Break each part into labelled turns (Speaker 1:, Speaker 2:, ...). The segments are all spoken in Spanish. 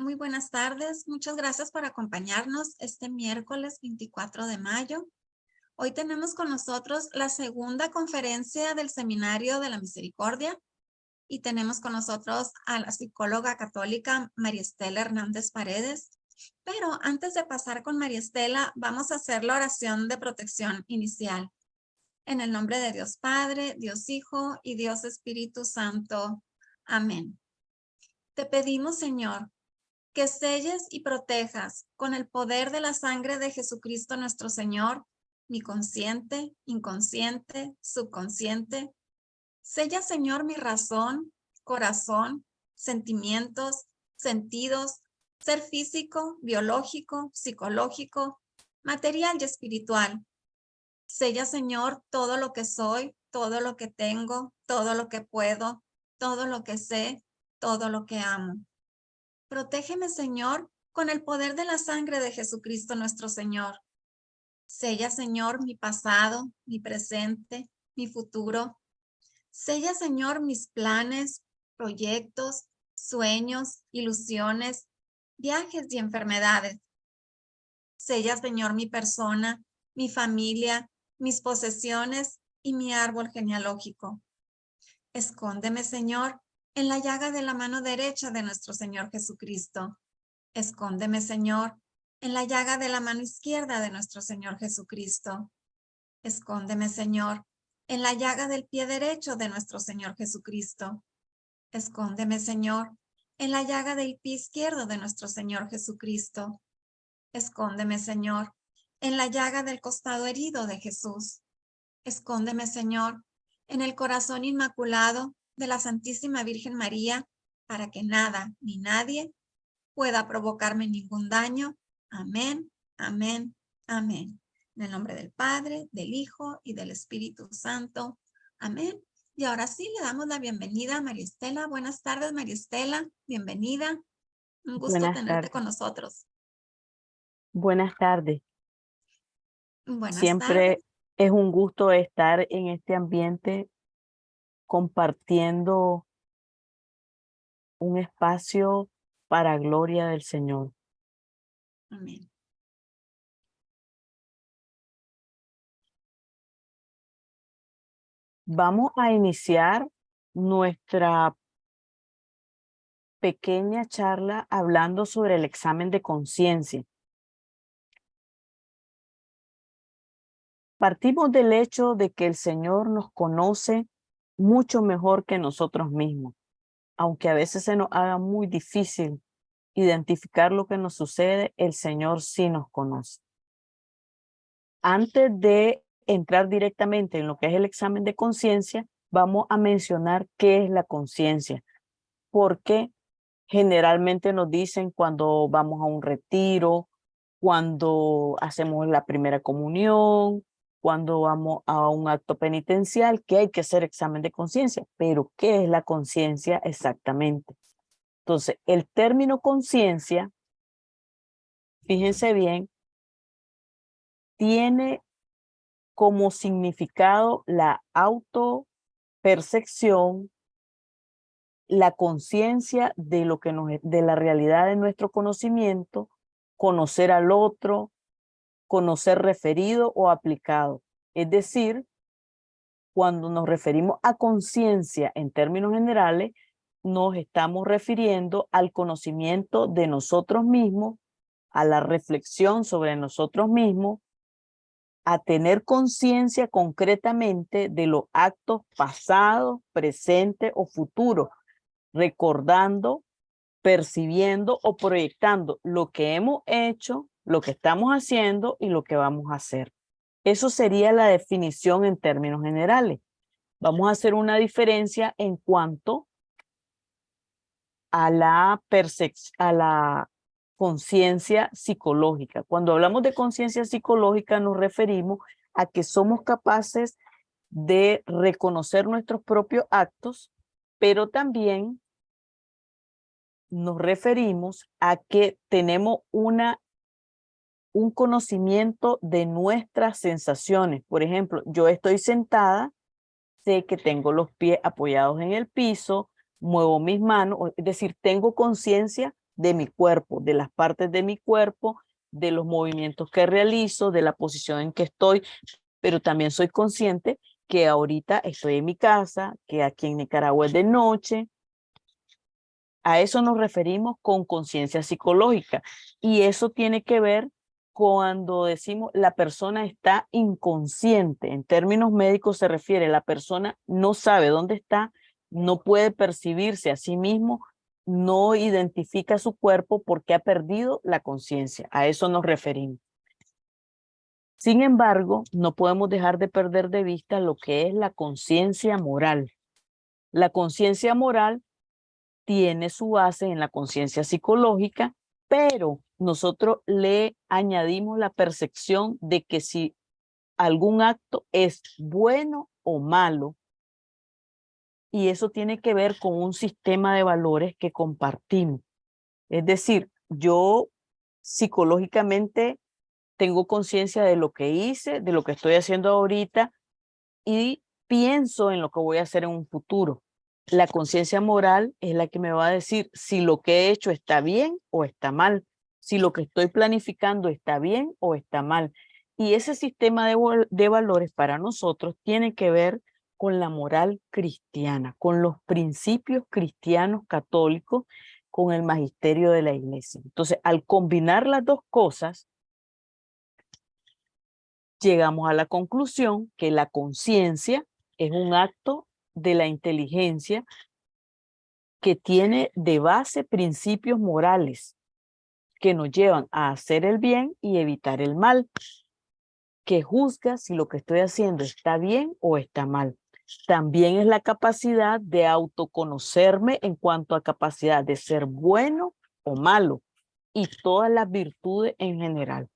Speaker 1: Muy buenas tardes. Muchas gracias por acompañarnos este miércoles 24 de mayo. Hoy tenemos con nosotros la segunda conferencia del Seminario de la Misericordia y tenemos con nosotros a la psicóloga católica María Estela Hernández Paredes. Pero antes de pasar con María Estela, vamos a hacer la oración de protección inicial. En el nombre de Dios Padre, Dios Hijo y Dios Espíritu Santo. Amén. Te pedimos, Señor, que selles y protejas con el poder de la sangre de Jesucristo nuestro Señor, mi consciente, inconsciente, subconsciente. Sella, Señor, mi razón, corazón, sentimientos, sentidos, ser físico, biológico, psicológico, material y espiritual. Sella, Señor, todo lo que soy, todo lo que tengo, todo lo que puedo, todo lo que sé, todo lo que amo. Protégeme, Señor, con el poder de la sangre de Jesucristo nuestro Señor. Sella, Señor, mi pasado, mi presente, mi futuro. Sella, Señor, mis planes, proyectos, sueños, ilusiones, viajes y enfermedades. Sella, Señor, mi persona, mi familia, mis posesiones y mi árbol genealógico. Escóndeme, Señor, en la llaga de la mano derecha de nuestro Señor Jesucristo. Escóndeme, Señor, en la llaga de la mano izquierda de nuestro Señor Jesucristo. Escóndeme, Señor, en la llaga del pie derecho de nuestro Señor Jesucristo. Escóndeme, Señor, en la llaga del pie izquierdo de nuestro Señor Jesucristo. Escóndeme, Señor, en la llaga del costado herido de Jesús. Escóndeme, Señor, en el corazón inmaculado de la Santísima Virgen María, para que nada ni nadie pueda provocarme ningún daño. Amén, amén, amén. En el nombre del Padre, del Hijo y del Espíritu Santo. Amén. Y ahora sí, le damos la bienvenida a María Estela. Buenas tardes, María Estela. Bienvenida. Un gusto
Speaker 2: Buenas
Speaker 1: tenerte con
Speaker 2: tardes.
Speaker 1: nosotros.
Speaker 2: Buenas tardes.
Speaker 1: Buenas tardes.
Speaker 2: Siempre es un gusto estar en este ambiente compartiendo un espacio para gloria del Señor.
Speaker 1: Amén.
Speaker 2: Vamos a iniciar nuestra pequeña charla hablando sobre el examen de conciencia. Partimos del hecho de que el Señor nos conoce mucho mejor que nosotros mismos, aunque a veces se nos haga muy difícil identificar lo que nos sucede, el Señor sí nos conoce. Antes de entrar directamente en lo que es el examen de conciencia, vamos a mencionar qué es la conciencia, porque generalmente nos dicen cuando vamos a un retiro, cuando hacemos la primera comunión, cuando vamos a un acto penitencial, que hay que hacer examen de conciencia. Pero, ¿qué es la conciencia exactamente? Entonces, el término conciencia, fíjense bien, tiene como significado la autopercepción, la conciencia de lo que de la realidad de nuestro conocimiento, conocer al otro, conocer referido o aplicado. Es decir, cuando nos referimos a conciencia en términos generales, nos estamos refiriendo al conocimiento de nosotros mismos, a la reflexión sobre nosotros mismos, a tener conciencia concretamente de los actos pasados, presentes o futuros, recordando, percibiendo o proyectando lo que hemos hecho, lo que estamos haciendo y lo que vamos a hacer. Eso sería la definición en términos generales. Vamos a hacer una diferencia en cuanto a la conciencia psicológica. Cuando hablamos de conciencia psicológica nos referimos a que somos capaces de reconocer nuestros propios actos, pero también nos referimos a que tenemos un conocimiento de nuestras sensaciones. Por ejemplo, yo estoy sentada, sé que tengo los pies apoyados en el piso, muevo mis manos, es decir, tengo conciencia de mi cuerpo, de las partes de mi cuerpo, de los movimientos que realizo, de la posición en que estoy, pero también soy consciente que ahorita estoy en mi casa, que aquí en Nicaragua es de noche. A eso nos referimos con conciencia psicológica. Y eso tiene que ver cuando decimos la persona está inconsciente. En términos médicos se refiere, la persona no sabe dónde está, no puede percibirse a sí mismo, no identifica su cuerpo porque ha perdido la conciencia. A eso nos referimos. Sin embargo, no podemos dejar de perder de vista lo que es la conciencia moral. La conciencia moral tiene su base en la conciencia psicológica, pero nosotros le añadimos la percepción de que si algún acto es bueno o malo, y eso tiene que ver con un sistema de valores que compartimos. Es decir, yo psicológicamente tengo conciencia de lo que hice, de lo que estoy haciendo ahorita y pienso en lo que voy a hacer en un futuro. La conciencia moral es la que me va a decir si lo que he hecho está bien o está mal, si lo que estoy planificando está bien o está mal. Y ese sistema de valores para nosotros tiene que ver con la moral cristiana, con los principios cristianos católicos, con el magisterio de la iglesia. Entonces, al combinar las dos cosas, llegamos a la conclusión que la conciencia es un acto de la inteligencia que tiene de base principios morales que nos llevan a hacer el bien y evitar el mal, que juzga si lo que estoy haciendo está bien o está mal. También es la capacidad de autoconocerme en cuanto a capacidad de ser bueno o malo y todas las virtudes en general.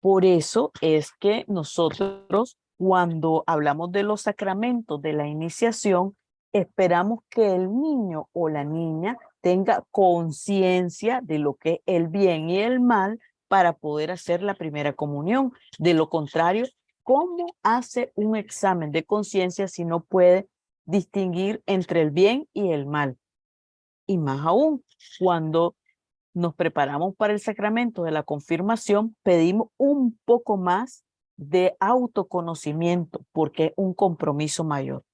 Speaker 2: Por eso es que nosotros, cuando hablamos de los sacramentos de la iniciación, esperamos que el niño o la niña tenga conciencia de lo que es el bien y el mal para poder hacer la primera comunión. De lo contrario, ¿cómo hace un examen de conciencia si no puede distinguir entre el bien y el mal? Y más aún, cuando nos preparamos para el sacramento de la confirmación, pedimos un poco más de autoconocimiento porque es un compromiso mayor.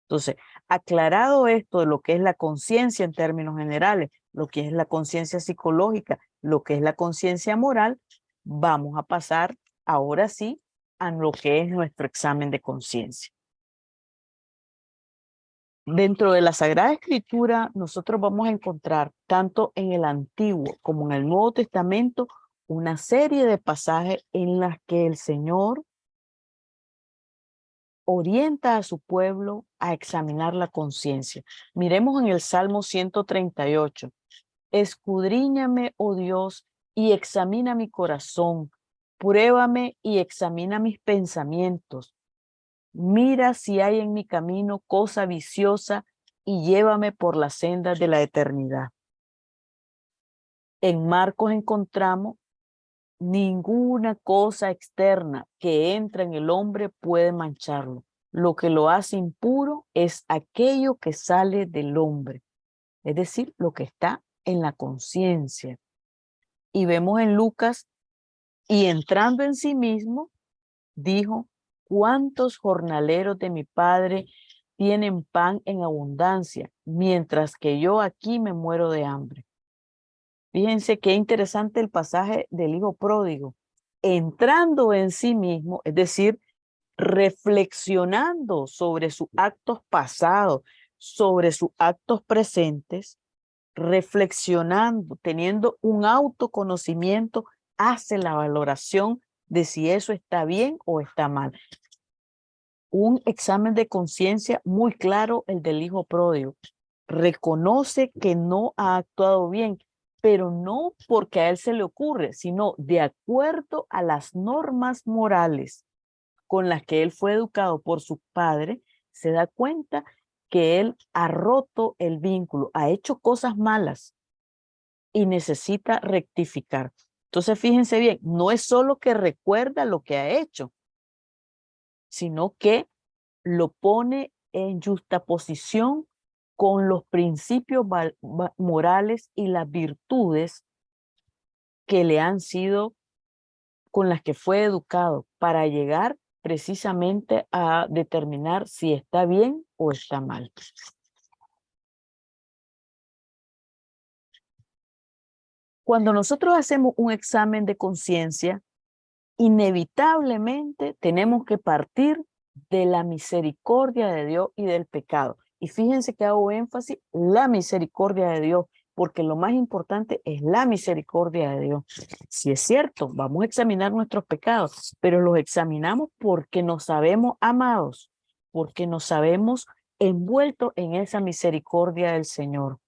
Speaker 2: Entonces, aclarado esto de lo que es la conciencia en términos generales, lo que es la conciencia psicológica, lo que es la conciencia moral, vamos a pasar ahora sí a lo que es nuestro examen de conciencia. Dentro de la Sagrada Escritura, nosotros vamos a encontrar, tanto en el Antiguo como en el Nuevo Testamento, una serie de pasajes en las que el Señor orienta a su pueblo a examinar la conciencia. Miremos en el Salmo 138. Escudriñame, oh Dios, y examina mi corazón. Pruébame y examina mis pensamientos. Mira si hay en mi camino cosa viciosa y llévame por las sendas de la eternidad. En Marcos encontramos ninguna cosa externa que entra en el hombre puede mancharlo. Lo que lo hace impuro es aquello que sale del hombre, es decir, lo que está en la conciencia. Y vemos en Lucas, y entrando en sí mismo, dijo, ¿cuántos jornaleros de mi padre tienen pan en abundancia, mientras que yo aquí me muero de hambre? Fíjense qué interesante el pasaje del hijo pródigo. Entrando en sí mismo, es decir, reflexionando sobre sus actos pasados, sobre sus actos presentes, reflexionando, teniendo un autoconocimiento, hace la valoración de si eso está bien o está mal. Un examen de conciencia muy claro, el del hijo pródigo. Reconoce que no ha actuado bien, pero no porque a él se le ocurre, sino de acuerdo a las normas morales con las que él fue educado por su padre, se da cuenta que él ha roto el vínculo, ha hecho cosas malas y necesita rectificar. Entonces, fíjense bien, no es solo que recuerda lo que ha hecho, sino que lo pone en justaposición con los principios morales y las virtudes que le han sido, con las que fue educado para llegar precisamente a determinar si está bien o está mal. Cuando nosotros hacemos un examen de conciencia, inevitablemente tenemos que partir de la misericordia de Dios y del pecado. Y fíjense que hago énfasis, la misericordia de Dios, porque lo más importante es la misericordia de Dios. Si es cierto, vamos a examinar nuestros pecados, pero los examinamos porque nos sabemos amados, porque nos sabemos envueltos en esa misericordia del Señor.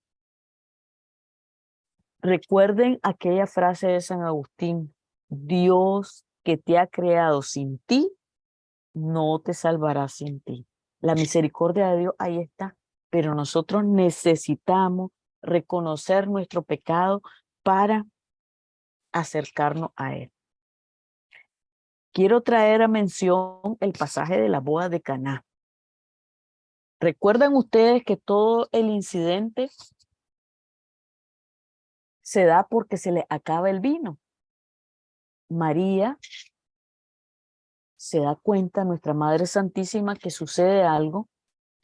Speaker 2: Recuerden aquella frase de San Agustín: Dios que te ha creado sin ti, no te salvará sin ti. La misericordia de Dios ahí está, pero nosotros necesitamos reconocer nuestro pecado para acercarnos a Él. Quiero traer a mención el pasaje de la boda de Caná. ¿Recuerdan ustedes que todo el incidente se da porque se le acaba el vino? María se da cuenta, nuestra Madre Santísima, que sucede algo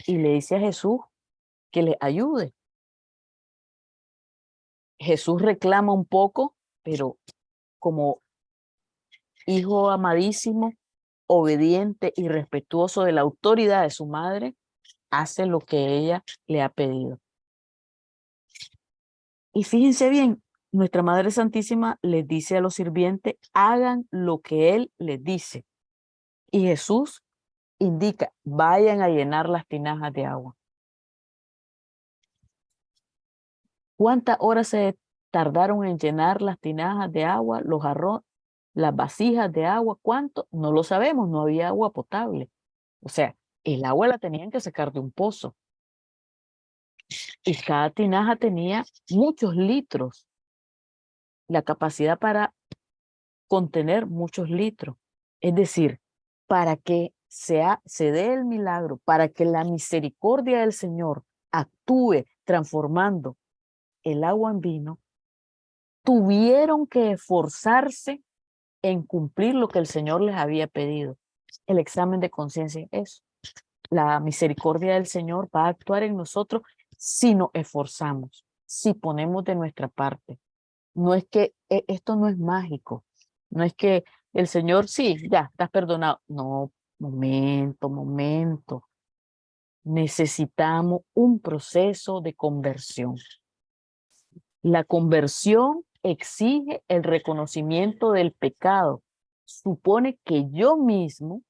Speaker 2: y le dice a Jesús que le ayude. Jesús reclama un poco, pero como hijo amadísimo, obediente y respetuoso de la autoridad de su madre, hace lo que ella le ha pedido. Y fíjense bien, nuestra Madre Santísima les dice a los sirvientes, hagan lo que Él les dice. Y Jesús indica, vayan a llenar las tinajas de agua. ¿Cuántas horas se tardaron en llenar las tinajas de agua, los jarrones, las vasijas de agua? ¿Cuánto? No lo sabemos, no había agua potable. O sea, el agua la tenían que sacar de un pozo. Y cada tinaja tenía muchos litros, la capacidad para contener muchos litros. Es decir, para que se dé el milagro, para que la misericordia del Señor actúe transformando el agua en vino, tuvieron que esforzarse en cumplir lo que el Señor les había pedido. El examen de conciencia es eso. La misericordia del Señor va a actuar en nosotros si nos esforzamos, si ponemos de nuestra parte. No es que esto no es mágico, no es que el Señor, sí, ya, estás perdonado. No, momento. Necesitamos un proceso de conversión. La conversión exige el reconocimiento del pecado. Supone que yo misma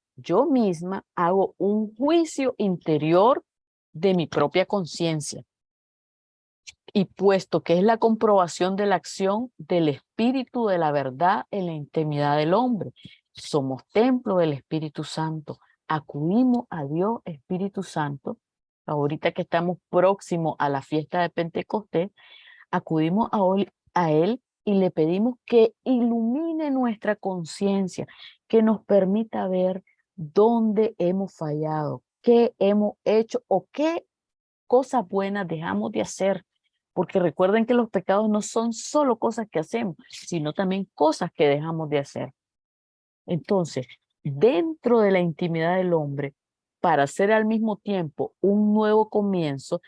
Speaker 2: hago un juicio interior de mi propia conciencia. Y puesto que es la comprobación de la acción del Espíritu de la verdad en la intimidad del hombre, somos templo del Espíritu Santo. Acudimos a Dios Espíritu Santo. Ahorita que estamos próximos a la fiesta de Pentecostés, acudimos a Él y le pedimos que ilumine nuestra conciencia, que nos permita ver dónde hemos fallado, qué hemos hecho o qué cosas buenas dejamos de hacer. Porque recuerden que los pecados no son solo cosas que hacemos, sino también cosas que dejamos de hacer. Entonces, dentro de la intimidad del hombre, para hacer al mismo tiempo un nuevo comienzo,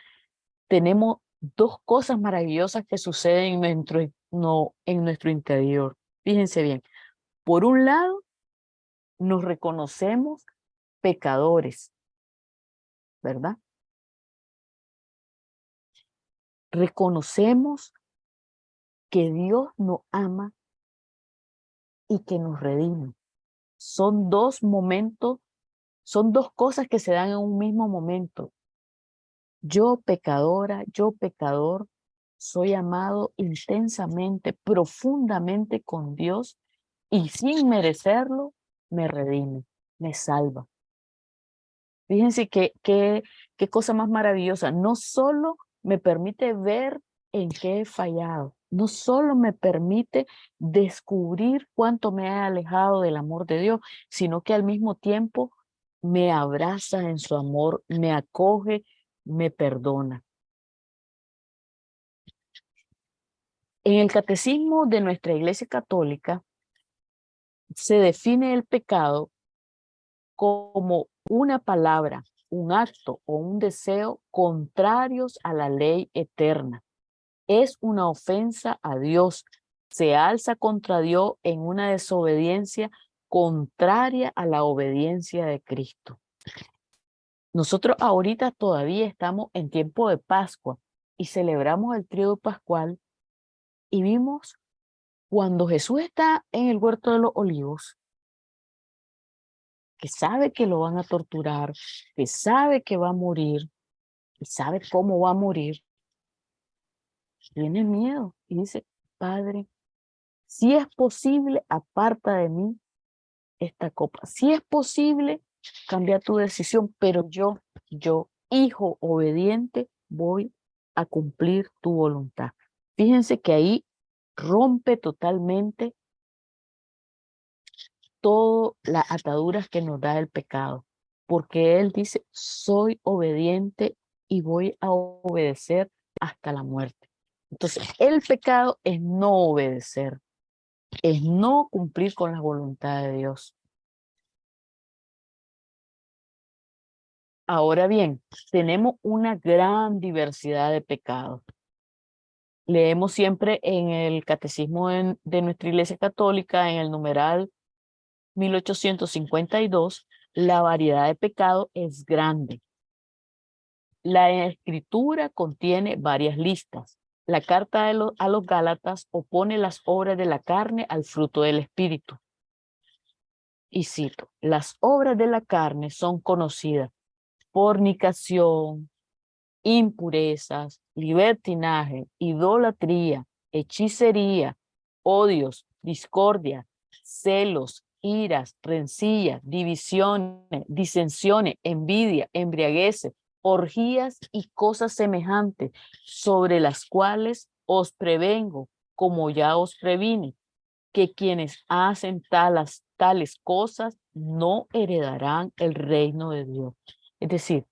Speaker 2: tenemos dos cosas maravillosas que suceden en nuestro interior. Fíjense bien, por un lado, nos reconocemos pecadores, ¿verdad? Reconocemos que Dios nos ama y que nos redime. Son dos momentos, son dos cosas que se dan en un mismo momento. Yo pecadora, yo pecador, soy amado intensamente, profundamente con Dios y sin merecerlo me redime, me salva. Fíjense qué cosa más maravillosa. No solo me permite ver en qué he fallado, no solo me permite descubrir cuánto me he alejado del amor de Dios, sino que al mismo tiempo me abraza en su amor, me acoge, me perdona. En el catecismo de nuestra Iglesia Católica se define el pecado como una palabra, un acto o un deseo contrarios a la ley eterna. Es una ofensa a Dios. Se alza contra Dios en una desobediencia contraria a la obediencia de Cristo. Nosotros ahorita todavía estamos en tiempo de Pascua y celebramos el tríodo pascual y vimos cuando Jesús está en el huerto de los olivos, que sabe que lo van a torturar, que sabe que va a morir, y sabe cómo va a morir, tiene miedo y dice, Padre, si es posible, aparta de mí esta copa. Si es posible, cambia tu decisión, pero yo, hijo obediente, voy a cumplir tu voluntad. Fíjense que ahí rompe totalmente todas las ataduras que nos da el pecado, porque él dice, soy obediente y voy a obedecer hasta la muerte. Entonces, el pecado es no obedecer, es no cumplir con la voluntad de Dios. Ahora bien, tenemos una gran diversidad de pecados. Leemos siempre en el catecismo de nuestra Iglesia Católica, en el numeral 1852, la variedad de pecado es grande. La Escritura contiene varias listas. La carta a los Gálatas opone las obras de la carne al fruto del Espíritu. Y cito, las obras de la carne son conocidas: fornicación, impurezas, libertinaje, idolatría, hechicería, odios, discordia, celos, iras, rencillas, divisiones, disensiones, envidia, embriagueces, orgías y cosas semejantes, sobre las cuales os prevengo, como ya os previne, que quienes hacen tales cosas no heredarán el reino de Dios. Es decir,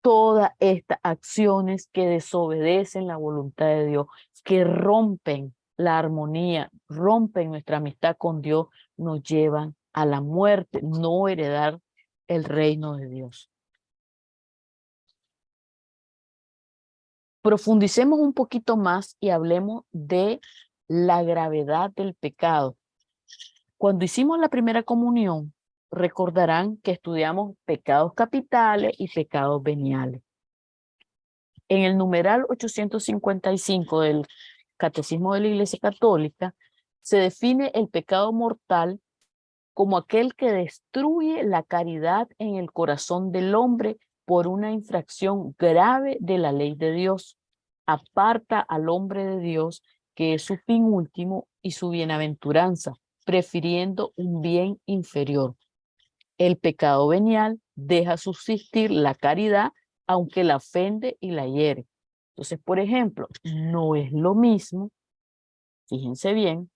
Speaker 2: todas estas acciones que desobedecen la voluntad de Dios, que rompen la armonía, rompen nuestra amistad con Dios, nos llevan a la muerte, no heredar el reino de Dios. Profundicemos un poquito más y hablemos de la gravedad del pecado. Cuando hicimos la primera comunión, recordarán que estudiamos pecados capitales y pecados veniales. En el numeral 855 del Catecismo de la Iglesia Católica, se define el pecado mortal como aquel que destruye la caridad en el corazón del hombre por una infracción grave de la ley de Dios. Aparta al hombre de Dios, que es su fin último y su bienaventuranza, prefiriendo un bien inferior. El pecado venial deja subsistir la caridad, aunque la ofende y la hiere. Entonces, por ejemplo, no es lo mismo, fíjense bien,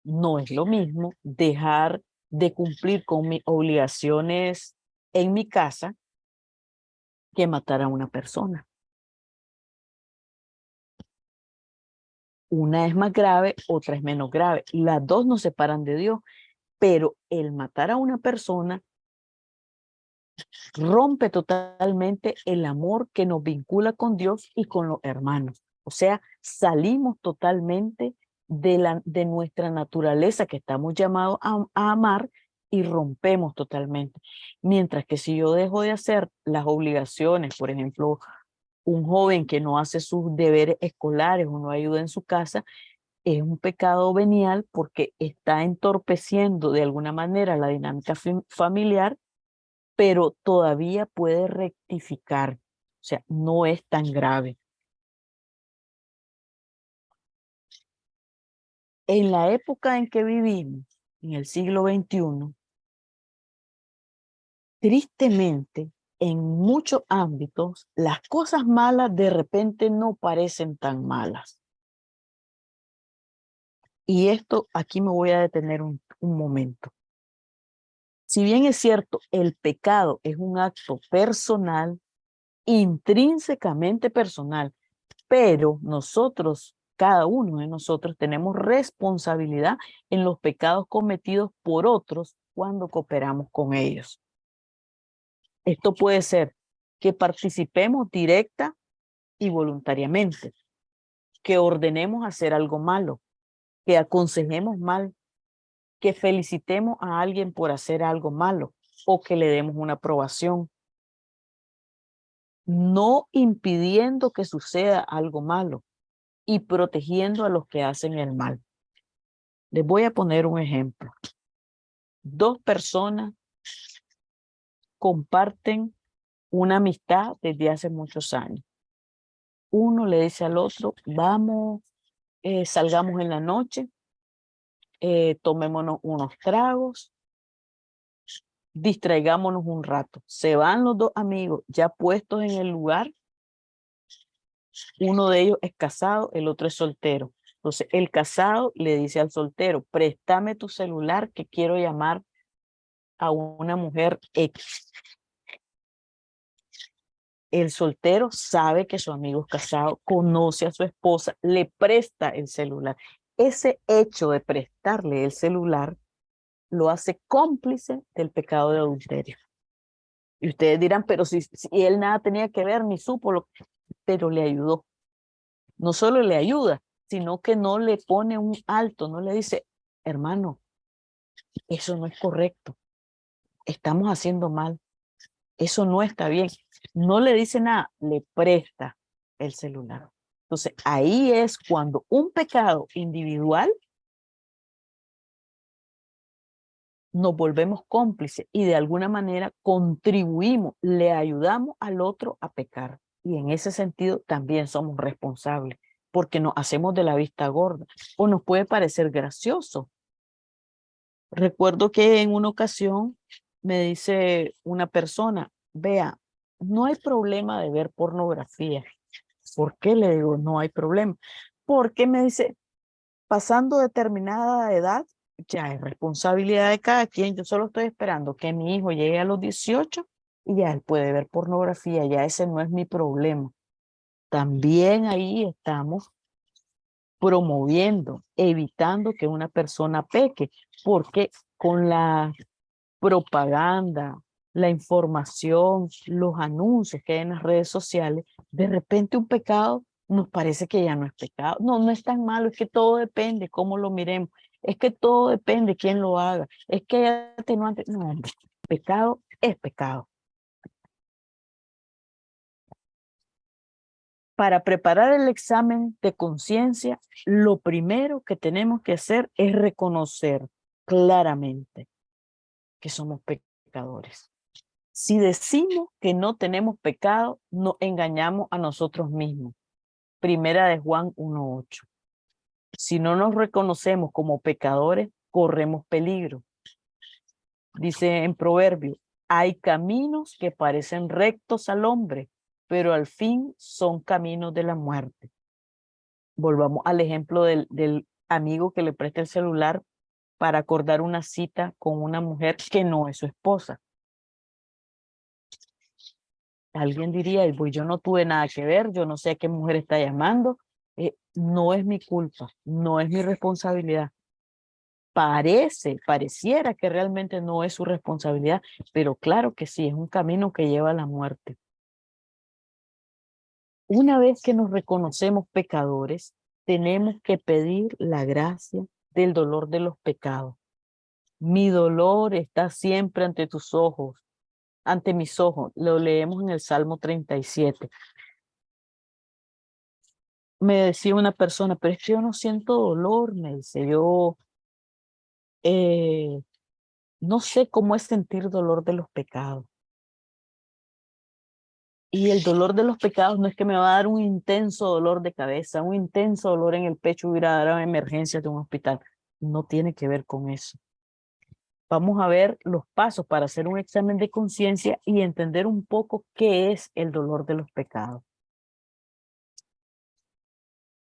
Speaker 2: no es lo mismo dejar de cumplir con mis obligaciones en mi casa que matar a una persona. Una es más grave, otra es menos grave. Las dos nos separan de Dios, pero el matar a una persona rompe totalmente el amor que nos vincula con Dios y con los hermanos. O sea, salimos totalmente de nuestra naturaleza que estamos llamados a amar y rompemos totalmente. Mientras que si yo dejo de hacer las obligaciones, por ejemplo, un joven que no hace sus deberes escolares o no ayuda en su casa, es un pecado venial porque está entorpeciendo de alguna manera la dinámica familiar, pero todavía puede rectificar. O sea, no es tan grave. En la época en que vivimos, en el siglo XXI, tristemente, en muchos ámbitos, las cosas malas de repente no parecen tan malas. Y esto, aquí me voy a detener un momento. Si bien es cierto, el pecado es un acto personal, intrínsecamente personal, pero nosotros cada uno de nosotros tenemos responsabilidad en los pecados cometidos por otros cuando cooperamos con ellos. Esto puede ser que participemos directa y voluntariamente, que ordenemos hacer algo malo, que aconsejemos mal, que felicitemos a alguien por hacer algo malo o que le demos una aprobación, no impidiendo que suceda algo malo y protegiendo a los que hacen el mal. Les voy a poner un ejemplo. Dos personas comparten una amistad desde hace muchos años. Uno le dice al otro, vamos, salgamos en la noche, tomémonos unos tragos, distraigámonos un rato. Se van los dos amigos ya puestos en el lugar. Uno de ellos es casado, el otro es soltero. Entonces, el casado le dice al soltero, préstame tu celular que quiero llamar a una mujer X. El soltero sabe que su amigo es casado, conoce a su esposa, le presta el celular. Ese hecho de prestarle el celular lo hace cómplice del pecado de adulterio. Y ustedes dirán, pero si él nada tenía que ver, ni supo, pero le ayudó. No solo le ayuda, sino que no le pone un alto, no le dice, hermano, eso no es correcto, estamos haciendo mal, eso no está bien. No le dice nada, le presta el celular. Entonces, ahí es cuando un pecado individual nos volvemos cómplices y de alguna manera contribuimos, le ayudamos al otro a pecar. Y en ese sentido también somos responsables, porque nos hacemos de la vista gorda o nos puede parecer gracioso. Recuerdo que en una ocasión me dice una persona, vea, no hay problema de ver pornografía. ¿Por qué? Le digo, no hay problema. Porque me dice, pasando determinada edad, ya es responsabilidad de cada quien. Yo solo estoy esperando que mi hijo llegue a los 18 y ya él puede ver pornografía. Ya ese no es mi problema. También ahí estamos promoviendo, evitando que una persona peque, porque con la propaganda, la información, los anuncios que hay en las redes sociales, de repente un pecado nos parece que ya no es pecado. No, no es tan malo, es que todo depende cómo lo miremos, es que todo depende quién lo haga, es que hay atenuantes. No, hombre, pecado es pecado. Para preparar el examen de conciencia, lo primero que tenemos que hacer es reconocer claramente que somos pecadores. Si decimos que no tenemos pecado, nos engañamos a nosotros mismos. Primera de Juan 1:8. Si no nos reconocemos como pecadores, corremos peligro. Dice en Proverbio, hay caminos que parecen rectos al hombre, pero al fin son caminos de la muerte. Volvamos al ejemplo del amigo que le presta el celular para acordar una cita con una mujer que no es su esposa. Alguien diría, pues yo no tuve nada que ver, yo no sé a qué mujer está llamando, no es mi culpa, no es mi responsabilidad. Pareciera que realmente no es su responsabilidad, pero claro que sí, es un camino que lleva a la muerte. Una vez que nos reconocemos pecadores, tenemos que pedir la gracia del dolor de los pecados. Mi dolor está siempre ante tus ojos, ante mis ojos. Lo leemos en el Salmo 37. Me decía una persona, pero es que yo no siento dolor, me dice, yo no sé cómo es sentir dolor de los pecados. Y el dolor de los pecados no es que me va a dar un intenso dolor de cabeza, un intenso dolor en el pecho, ir a dar a emergencias de un hospital. No tiene que ver con eso. Vamos a ver los pasos para hacer un examen de conciencia y entender un poco qué es el dolor de los pecados.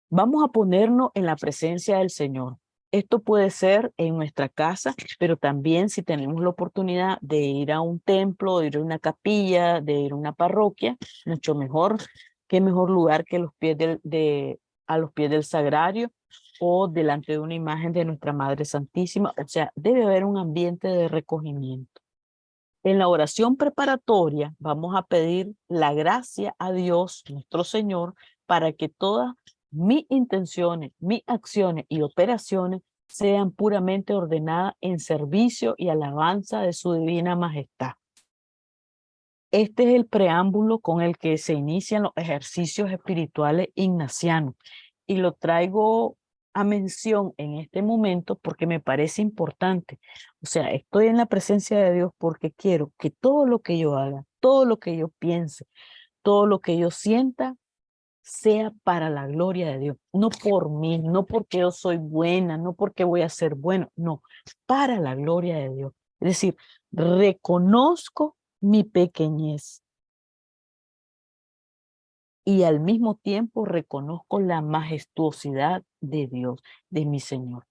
Speaker 2: Vamos a ponernos en la presencia del Señor. Esto puede ser en nuestra casa, pero también si tenemos la oportunidad de ir a un templo, de ir a una capilla, de ir a una parroquia, mucho mejor. Qué mejor lugar que los pies a los pies del sagrario o delante de una imagen de nuestra Madre Santísima. O sea, debe haber un ambiente de recogimiento. En la oración preparatoria vamos a pedir la gracia a Dios, nuestro Señor, para que todas mis intenciones, mis acciones y operaciones sean puramente ordenadas en servicio y alabanza de su divina majestad. Este es el preámbulo con el que se inician los ejercicios espirituales ignacianos y lo traigo a mención en este momento porque me parece importante. O sea, estoy en la presencia de Dios porque quiero que todo lo que yo haga, todo lo que yo piense, todo lo que yo sienta, sea para la gloria de Dios. No por mí, no porque yo soy buena, no porque voy a ser bueno, no, para la gloria de Dios. Es decir, reconozco mi pequeñez y al mismo tiempo reconozco la majestuosidad de Dios, de mi Señor.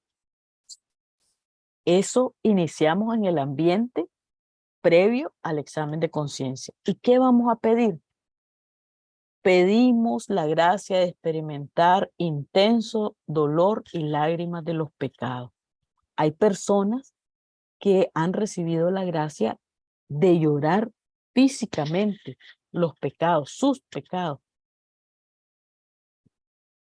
Speaker 2: Eso iniciamos en el ambiente previo al examen de conciencia. ¿Y qué vamos a pedir? Pedimos la gracia de experimentar intenso dolor y lágrimas de los pecados. Hay personas que han recibido la gracia de llorar físicamente los pecados, sus pecados.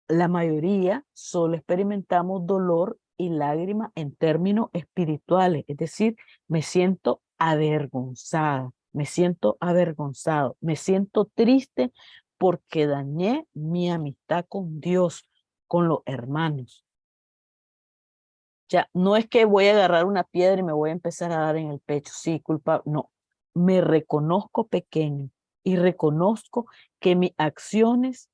Speaker 2: La mayoría solo experimentamos dolor y lágrimas en términos espirituales, es decir, me siento avergonzada, me siento avergonzado, me siento triste porque dañé mi amistad con Dios, con los hermanos. Ya, no es que voy a agarrar una piedra y me voy a empezar a dar en el pecho, sí, culpa, no, me reconozco pequeño y reconozco que mis acciones,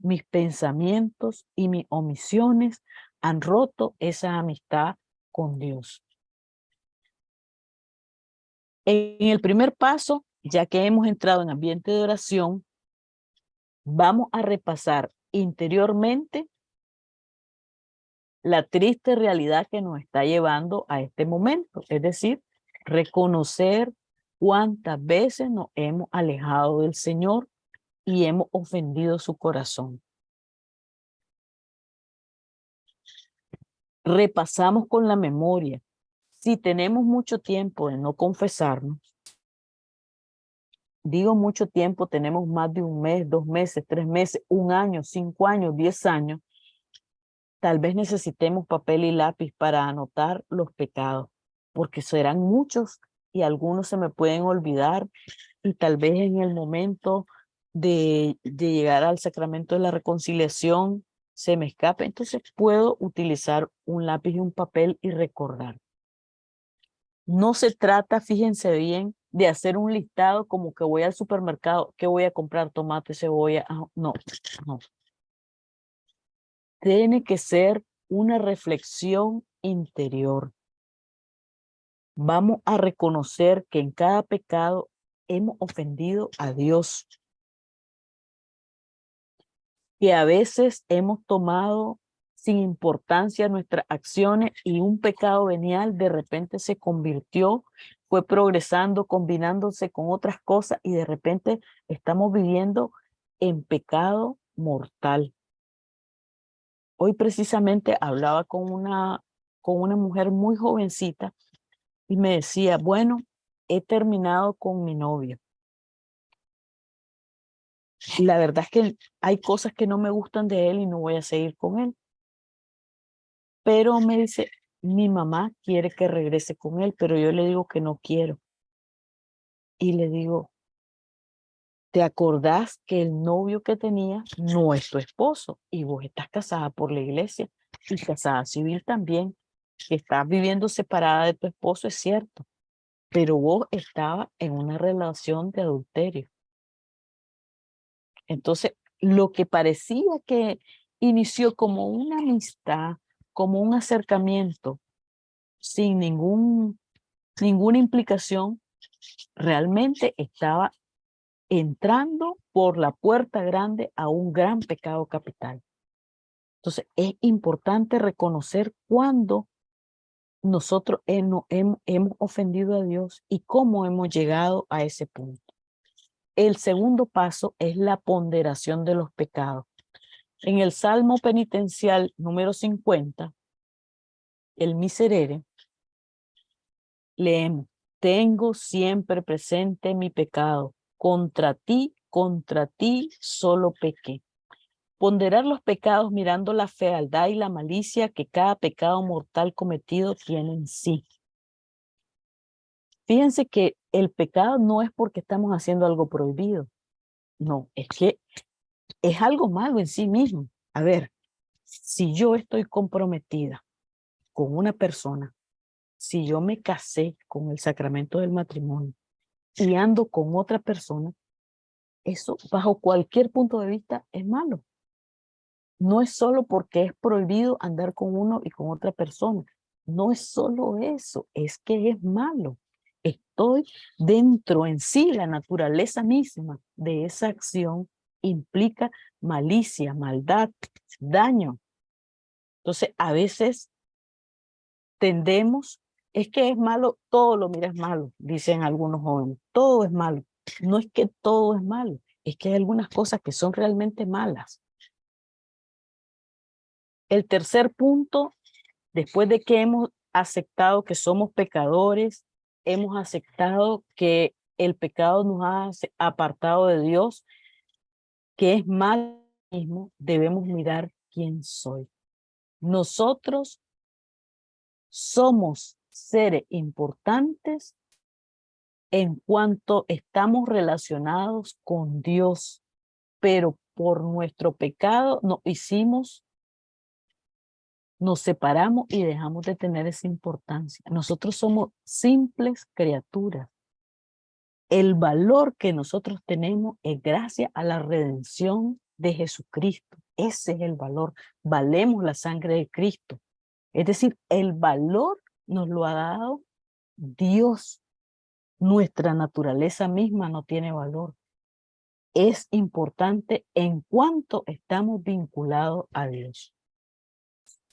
Speaker 2: mis pensamientos y mis omisiones han roto esa amistad con Dios. En el primer paso, ya que hemos entrado en ambiente de oración, vamos a repasar interiormente la triste realidad que nos está llevando a este momento, es decir, reconocer cuántas veces nos hemos alejado del Señor y hemos ofendido su corazón. Repasamos con la memoria. Si tenemos mucho tiempo de no confesarnos, digo mucho tiempo, tenemos más de un mes, 2 meses, 3 meses, 1 año, 5 años, 10 años, tal vez necesitemos papel y lápiz para anotar los pecados, porque serán muchos y algunos se me pueden olvidar y tal vez en el momento de llegar al sacramento de la reconciliación se me escape. Entonces puedo utilizar un lápiz y un papel y recordar. No se trata, fíjense bien, de hacer un listado como que voy al supermercado, que voy a comprar tomate, cebolla. No, no. Tiene que ser una reflexión interior. Vamos a reconocer que en cada pecado hemos ofendido a Dios, que a veces hemos tomado sin importancia nuestras acciones y un pecado venial de repente se convirtió, fue progresando, combinándose con otras cosas y de repente estamos viviendo en pecado mortal. Hoy precisamente hablaba con una mujer muy jovencita y me decía, bueno, he terminado con mi novio. La verdad es que hay cosas que no me gustan de él y no voy a seguir con él. Pero me dice, mi mamá quiere que regrese con él, pero yo le digo que no quiero. Y le digo, ¿te acordás que el novio que tenía no es tu esposo? Y vos estás casada por la iglesia y casada civil también. Que estás viviendo separada de tu esposo, es cierto, pero vos estabas en una relación de adulterio. Entonces, lo que parecía que inició como una amistad, como un acercamiento, sin ninguna implicación, realmente estaba entrando por la puerta grande a un gran pecado capital. Entonces, es importante reconocer cuándo nosotros hemos ofendido a Dios y cómo hemos llegado a ese punto. El segundo paso es la ponderación de los pecados. En el Salmo penitencial número 50, el Miserere, leemos: tengo siempre presente mi pecado, contra ti solo pequé. Ponderar los pecados mirando la fealdad y la malicia que cada pecado mortal cometido tiene en sí. Fíjense que el pecado no es porque estamos haciendo algo prohibido. No, es que es algo malo en sí mismo. A ver, si yo estoy comprometida con una persona, si yo me casé con el sacramento del matrimonio y ando con otra persona, eso bajo cualquier punto de vista es malo. No es solo porque es prohibido andar con uno y con otra persona. No es solo eso, es que es malo. Estoy dentro en sí, la naturaleza misma de esa acción implica malicia, maldad, daño. Entonces, a veces tendemos, es que es malo, todo lo miras malo, dicen algunos jóvenes, todo es malo. No es que todo es malo, es que hay algunas cosas que son realmente malas. El tercer punto, después de que hemos aceptado que somos pecadores, hemos aceptado que el pecado nos ha apartado de Dios, que es mal mismo, debemos mirar quién soy. Nosotros somos seres importantes en cuanto estamos relacionados con Dios, pero por nuestro pecado nos separamos y dejamos de tener esa importancia. Nosotros somos simples criaturas. El valor que nosotros tenemos es gracias a la redención de Jesucristo. Ese es el valor. Valemos la sangre de Cristo. Es decir, el valor nos lo ha dado Dios. Nuestra naturaleza misma no tiene valor. Es importante en cuanto estamos vinculados a Dios.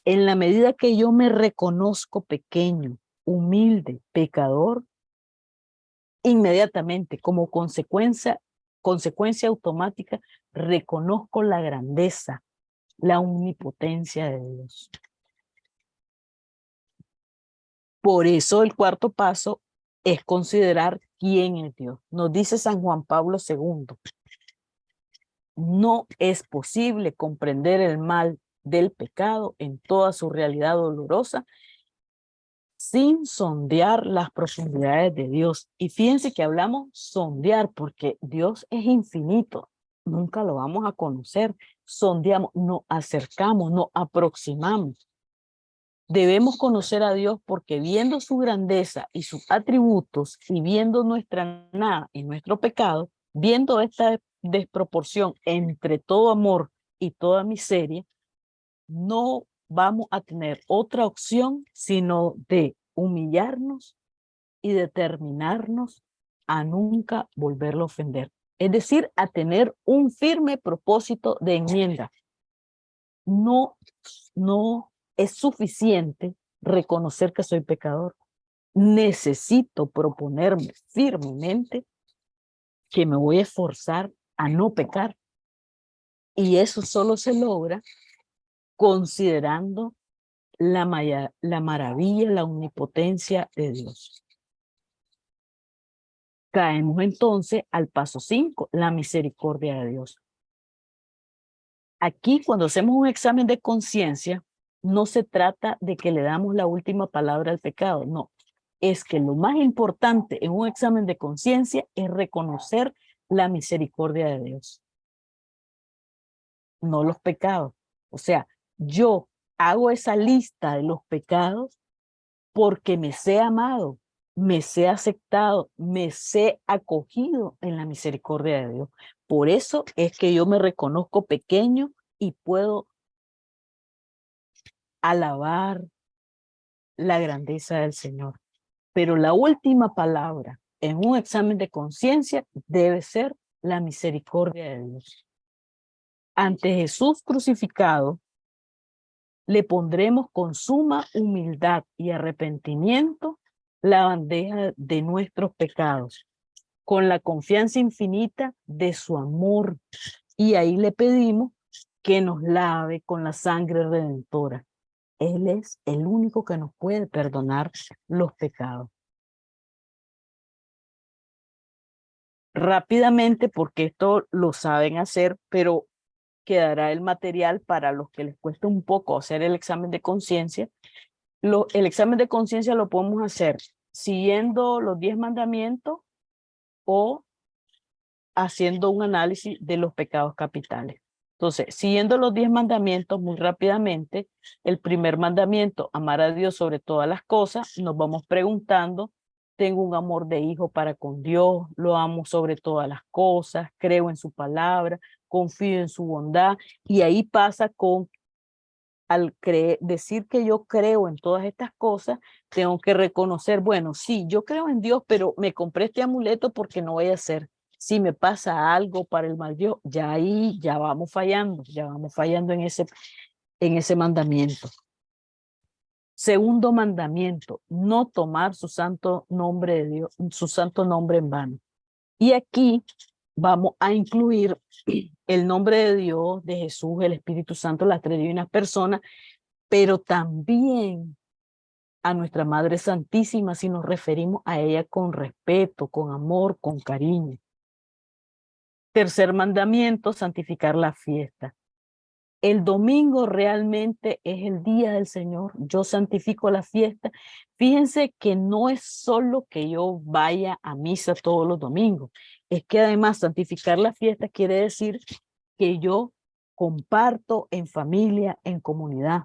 Speaker 2: En la medida que yo me reconozco pequeño, humilde, pecador, inmediatamente como consecuencia automática, reconozco la grandeza, la omnipotencia de Dios. Por eso el cuarto paso es considerar quién es Dios. Nos dice San Juan Pablo II, no es posible comprender el mal del pecado en toda su realidad dolorosa sin sondear las profundidades de Dios. Y fíjense que hablamos sondear porque Dios es infinito. Nunca lo vamos a conocer. Sondeamos, nos acercamos, nos aproximamos. Debemos conocer a Dios porque viendo su grandeza y sus atributos y viendo nuestra nada y nuestro pecado, viendo esta desproporción entre todo amor y toda miseria, no vamos a tener otra opción sino de humillarnos y determinarnos a nunca volverlo a ofender. Es decir, a tener un firme propósito de enmienda. No es suficiente reconocer que soy pecador. Necesito proponerme firmemente que me voy a esforzar a no pecar. Y eso solo se logra considerando la maravilla, la omnipotencia de Dios. Caemos entonces al paso 5, la misericordia de Dios. Aquí, cuando hacemos un examen de conciencia, no se trata de que le damos la última palabra al pecado, no. Es que lo más importante en un examen de conciencia es reconocer la misericordia de Dios, no los pecados. O sea, yo hago esa lista de los pecados porque me sé amado, me sé aceptado, me sé acogido en la misericordia de Dios. Por eso es que yo me reconozco pequeño y puedo alabar la grandeza del Señor. Pero la última palabra en un examen de conciencia debe ser la misericordia de Dios. Ante Jesús crucificado, le pondremos con suma humildad y arrepentimiento la bandeja de nuestros pecados, con la confianza infinita de su amor. Y ahí le pedimos que nos lave con la sangre redentora. Él es el único que nos puede perdonar los pecados. Rápidamente, porque esto lo saben hacer, pero quedará el material para los que les cuesta un poco hacer el examen de conciencia. El examen de conciencia lo podemos hacer siguiendo los 10 mandamientos o haciendo un análisis de los pecados capitales. Entonces, siguiendo los 10 mandamientos muy rápidamente, el primer mandamiento, amar a Dios sobre todas las cosas, nos vamos preguntando, tengo un amor de hijo para con Dios, lo amo sobre todas las cosas, creo en su palabra, confío en su bondad, y ahí pasa con, al decir que yo creo en todas estas cosas, tengo que reconocer, bueno, sí, yo creo en Dios, pero me compré este amuleto porque no voy a hacer. Si me pasa algo para el mal Dios, ya ahí ya vamos fallando en ese mandamiento. Segundo mandamiento, no tomar su santo nombre de Dios, su santo nombre en vano. Y aquí vamos a incluir el nombre de Dios, de Jesús, el Espíritu Santo, las tres divinas personas, pero también a nuestra Madre Santísima si nos referimos a ella con respeto, con amor, con cariño. Tercer mandamiento, santificar la fiesta. El domingo realmente es el día del Señor. Yo santifico la fiesta. Fíjense que no es solo que yo vaya a misa todos los domingos. Es que además santificar la fiesta quiere decir que yo comparto en familia, en comunidad.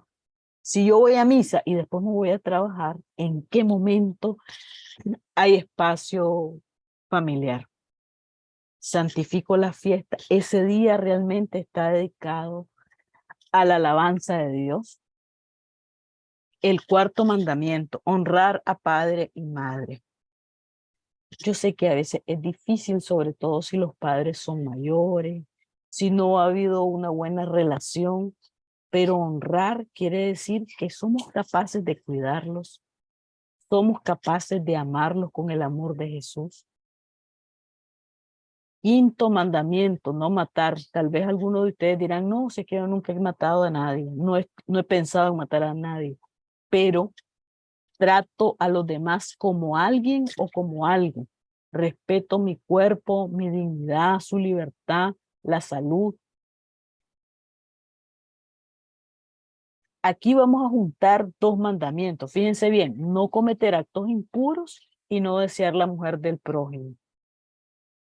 Speaker 2: Si yo voy a misa y después me voy a trabajar, ¿en qué momento hay espacio familiar? Santifico la fiesta. Ese día realmente está dedicado a la alabanza de Dios. El cuarto mandamiento, honrar a padre y madre. Yo sé que a veces es difícil, sobre todo si los padres son mayores, si no ha habido una buena relación, pero honrar quiere decir que somos capaces de cuidarlos, somos capaces de amarlos con el amor de Jesús. Quinto mandamiento, no matar. Tal vez algunos de ustedes dirán, no, sé que yo nunca he matado a nadie, no he pensado en matar a nadie, pero trato a los demás como alguien o como algo. Respeto mi cuerpo, mi dignidad, su libertad, la salud. Aquí vamos a juntar dos mandamientos. Fíjense bien, no cometer actos impuros y no desear la mujer del prójimo.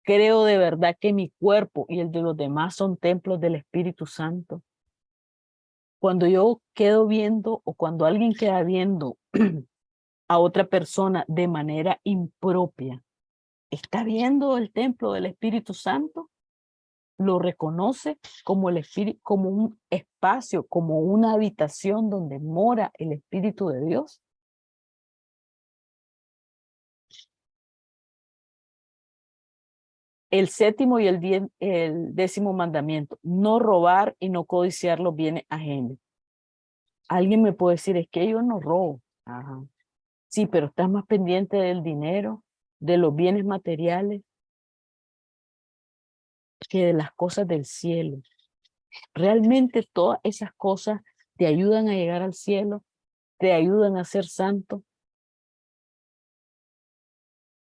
Speaker 2: Creo de verdad que mi cuerpo y el de los demás son templos del Espíritu Santo. Cuando yo quedo viendo o cuando alguien queda viendo a otra persona de manera impropia, ¿está viendo el templo del Espíritu Santo? ¿Lo reconoce como el Espíritu, como un espacio, como una habitación donde mora el Espíritu de Dios? El séptimo y el décimo mandamiento, no robar y no codiciar los bienes ajenos. Alguien me puede decir, es que yo no robo. Ajá. Sí, pero estás más pendiente del dinero, de los bienes materiales, que de las cosas del cielo. Realmente todas esas cosas te ayudan a llegar al cielo, te ayudan a ser santo.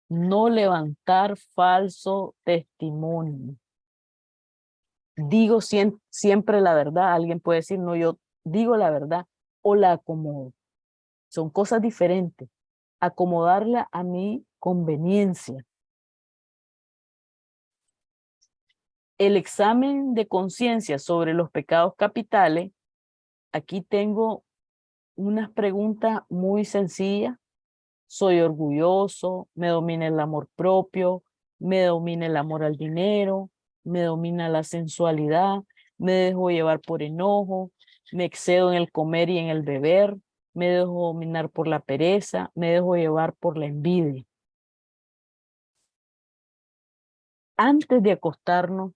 Speaker 2: No levantar falso testimonio. Digo siempre la verdad. Alguien puede decir, no, yo digo la verdad o la acomodo. Son cosas diferentes. Acomodarla a mi conveniencia. El examen de conciencia sobre los pecados capitales, aquí tengo unas preguntas muy sencillas. Soy orgulloso, me domina el amor propio, me domina el amor al dinero, me domina la sensualidad, me dejo llevar por enojo, me excedo en el comer y en el beber, me dejo dominar por la pereza, me dejo llevar por la envidia. Antes de acostarnos,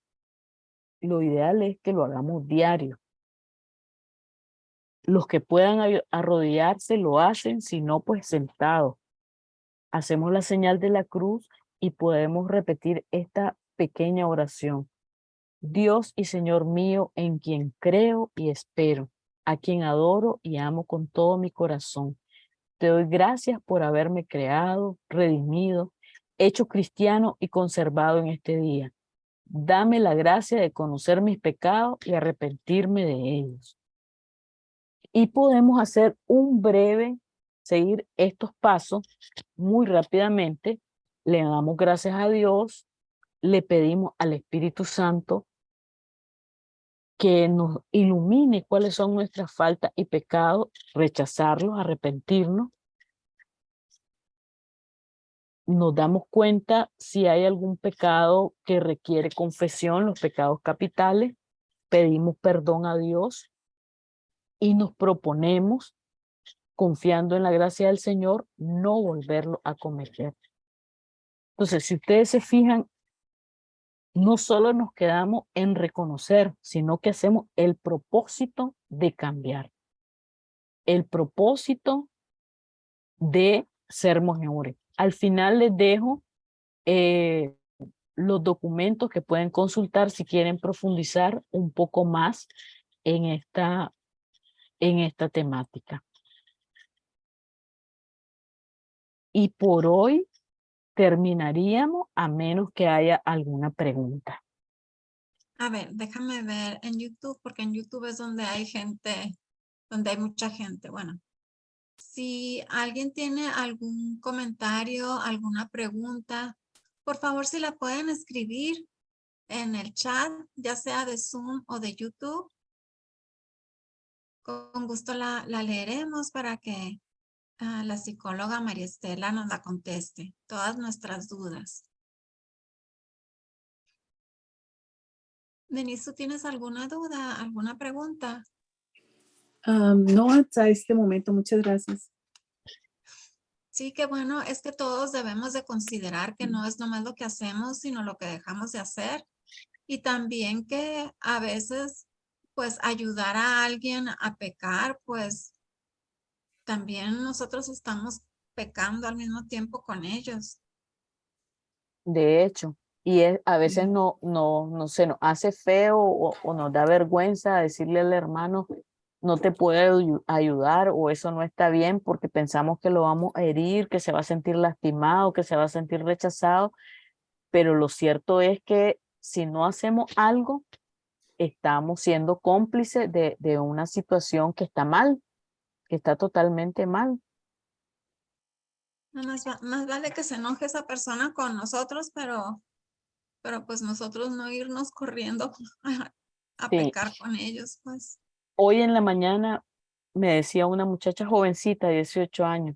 Speaker 2: lo ideal es que lo hagamos diario. Los que puedan arrodillarse lo hacen, si no, pues sentados. Hacemos la señal de la cruz y podemos repetir esta pequeña oración. Dios y Señor mío, en quien creo y espero, a quien adoro y amo con todo mi corazón. Te doy gracias por haberme creado, redimido, hecho cristiano y conservado en este día. Dame la gracia de conocer mis pecados y arrepentirme de ellos. Y podemos hacer seguir estos pasos muy rápidamente. Le damos gracias a Dios, le pedimos al Espíritu Santo que nos ilumine cuáles son nuestras faltas y pecados, rechazarlos, arrepentirnos. Nos damos cuenta si hay algún pecado que requiere confesión, los pecados capitales, pedimos perdón a Dios y nos proponemos, confiando en la gracia del Señor, no volverlo a cometer. Entonces, si ustedes se fijan, no solo nos quedamos en reconocer, sino que hacemos el propósito de cambiar, el propósito de ser mejores. Al final les dejo los documentos que pueden consultar si quieren profundizar un poco más en esta temática. Y por hoy terminaríamos a menos que haya alguna pregunta.
Speaker 1: A ver, déjame ver en YouTube, porque en YouTube es donde hay gente, donde hay mucha gente. Bueno, si alguien tiene algún comentario, alguna pregunta, por favor, si la pueden escribir en el chat, ya sea de Zoom o de YouTube. Con gusto la leeremos para que la psicóloga María Estela nos la conteste, todas nuestras dudas. Denise, ¿tú tienes alguna duda, alguna pregunta?
Speaker 3: No, hasta este momento, muchas gracias.
Speaker 1: Sí, qué bueno, es que todos debemos de considerar que no es nomás lo que hacemos, sino lo que dejamos de hacer. Y también que a veces, pues, ayudar a alguien a pecar, pues, también nosotros estamos pecando al mismo tiempo con ellos.
Speaker 2: De hecho, a veces no se nos hace feo o nos da vergüenza decirle al hermano, no te puedo ayudar o eso no está bien porque pensamos que lo vamos a herir, que se va a sentir lastimado, que se va a sentir rechazado, pero lo cierto es que si no hacemos algo, estamos siendo cómplices de una situación que está mal, que está totalmente mal.
Speaker 1: No, más vale que se enoje esa persona con nosotros, pero pues nosotros no irnos corriendo a
Speaker 2: Sí.
Speaker 1: pecar con ellos, pues.
Speaker 2: Hoy en la mañana me decía una muchacha jovencita de 18 años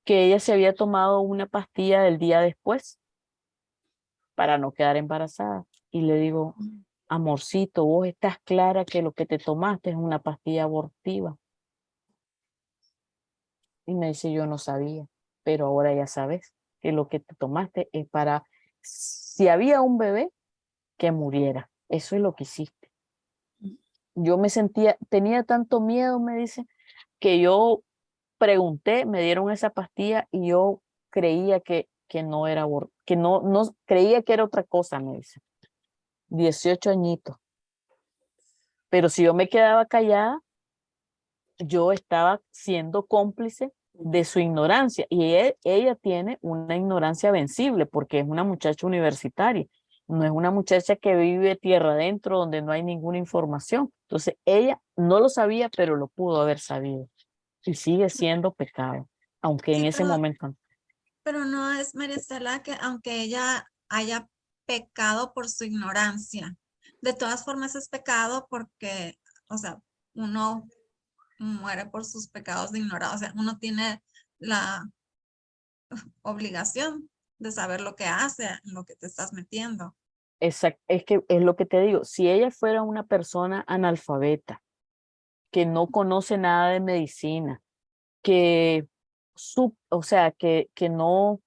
Speaker 2: que ella se había tomado una pastilla del día después para no quedar embarazada. Y le digo, amorcito, vos estás clara que lo que te tomaste es una pastilla abortiva. Y me dice, yo no sabía, pero ahora ya sabes que lo que te tomaste es para, si había un bebé, que muriera. Eso es lo que hiciste. Yo me sentía, tenía tanto miedo, me dice, que yo pregunté, me dieron esa pastilla y yo creía que no era que no creía que era otra cosa, me dice. 18 añitos. Pero si yo me quedaba callada, yo estaba siendo cómplice de su ignorancia y ella tiene una ignorancia vencible porque es una muchacha universitaria, no es una muchacha que vive tierra adentro donde no hay ninguna información. Entonces ella no lo sabía, pero lo pudo haber sabido y sigue siendo pecado, aunque en
Speaker 1: Sí,
Speaker 2: ese momento.
Speaker 1: pero no es María Estela que aunque ella haya pecado por su ignorancia, de todas formas es pecado porque, o sea, uno muere por sus pecados de ignorancia, o sea, uno tiene la obligación de saber lo que hace, en lo que te estás metiendo.
Speaker 2: Exacto, es que es lo que te digo, si ella fuera una persona analfabeta, que no conoce nada de medicina, que, o sea, que no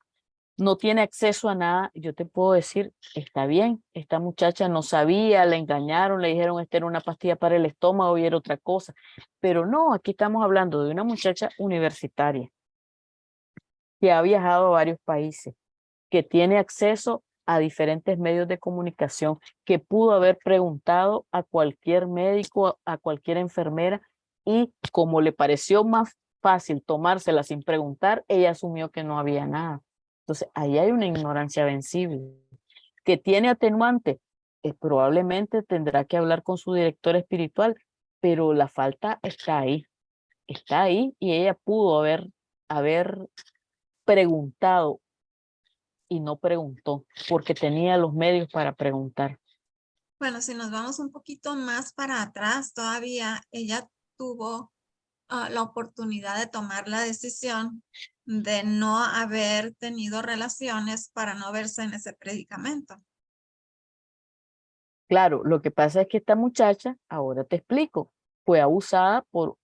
Speaker 2: tiene acceso a nada, yo te puedo decir, está bien, esta muchacha no sabía, la engañaron, le dijeron esta era una pastilla para el estómago y era otra cosa, pero no, aquí estamos hablando de una muchacha universitaria que ha viajado a varios países, que tiene acceso a diferentes medios de comunicación, que pudo haber preguntado a cualquier médico, a cualquier enfermera, y como le pareció más fácil tomársela sin preguntar, ella asumió que no había nada. Entonces, ahí hay una ignorancia vencible. ¿Que tiene atenuante? Probablemente tendrá que hablar con su director espiritual, pero la falta está ahí, y ella pudo haber preguntado y no preguntó porque tenía los medios para preguntar.
Speaker 1: Bueno, si nos vamos un poquito más para atrás, todavía ella tuvo la oportunidad de tomar la decisión de no haber tenido relaciones para no verse en ese predicamento.
Speaker 2: Claro, lo que pasa es que esta muchacha, ahora te explico, fue abusada por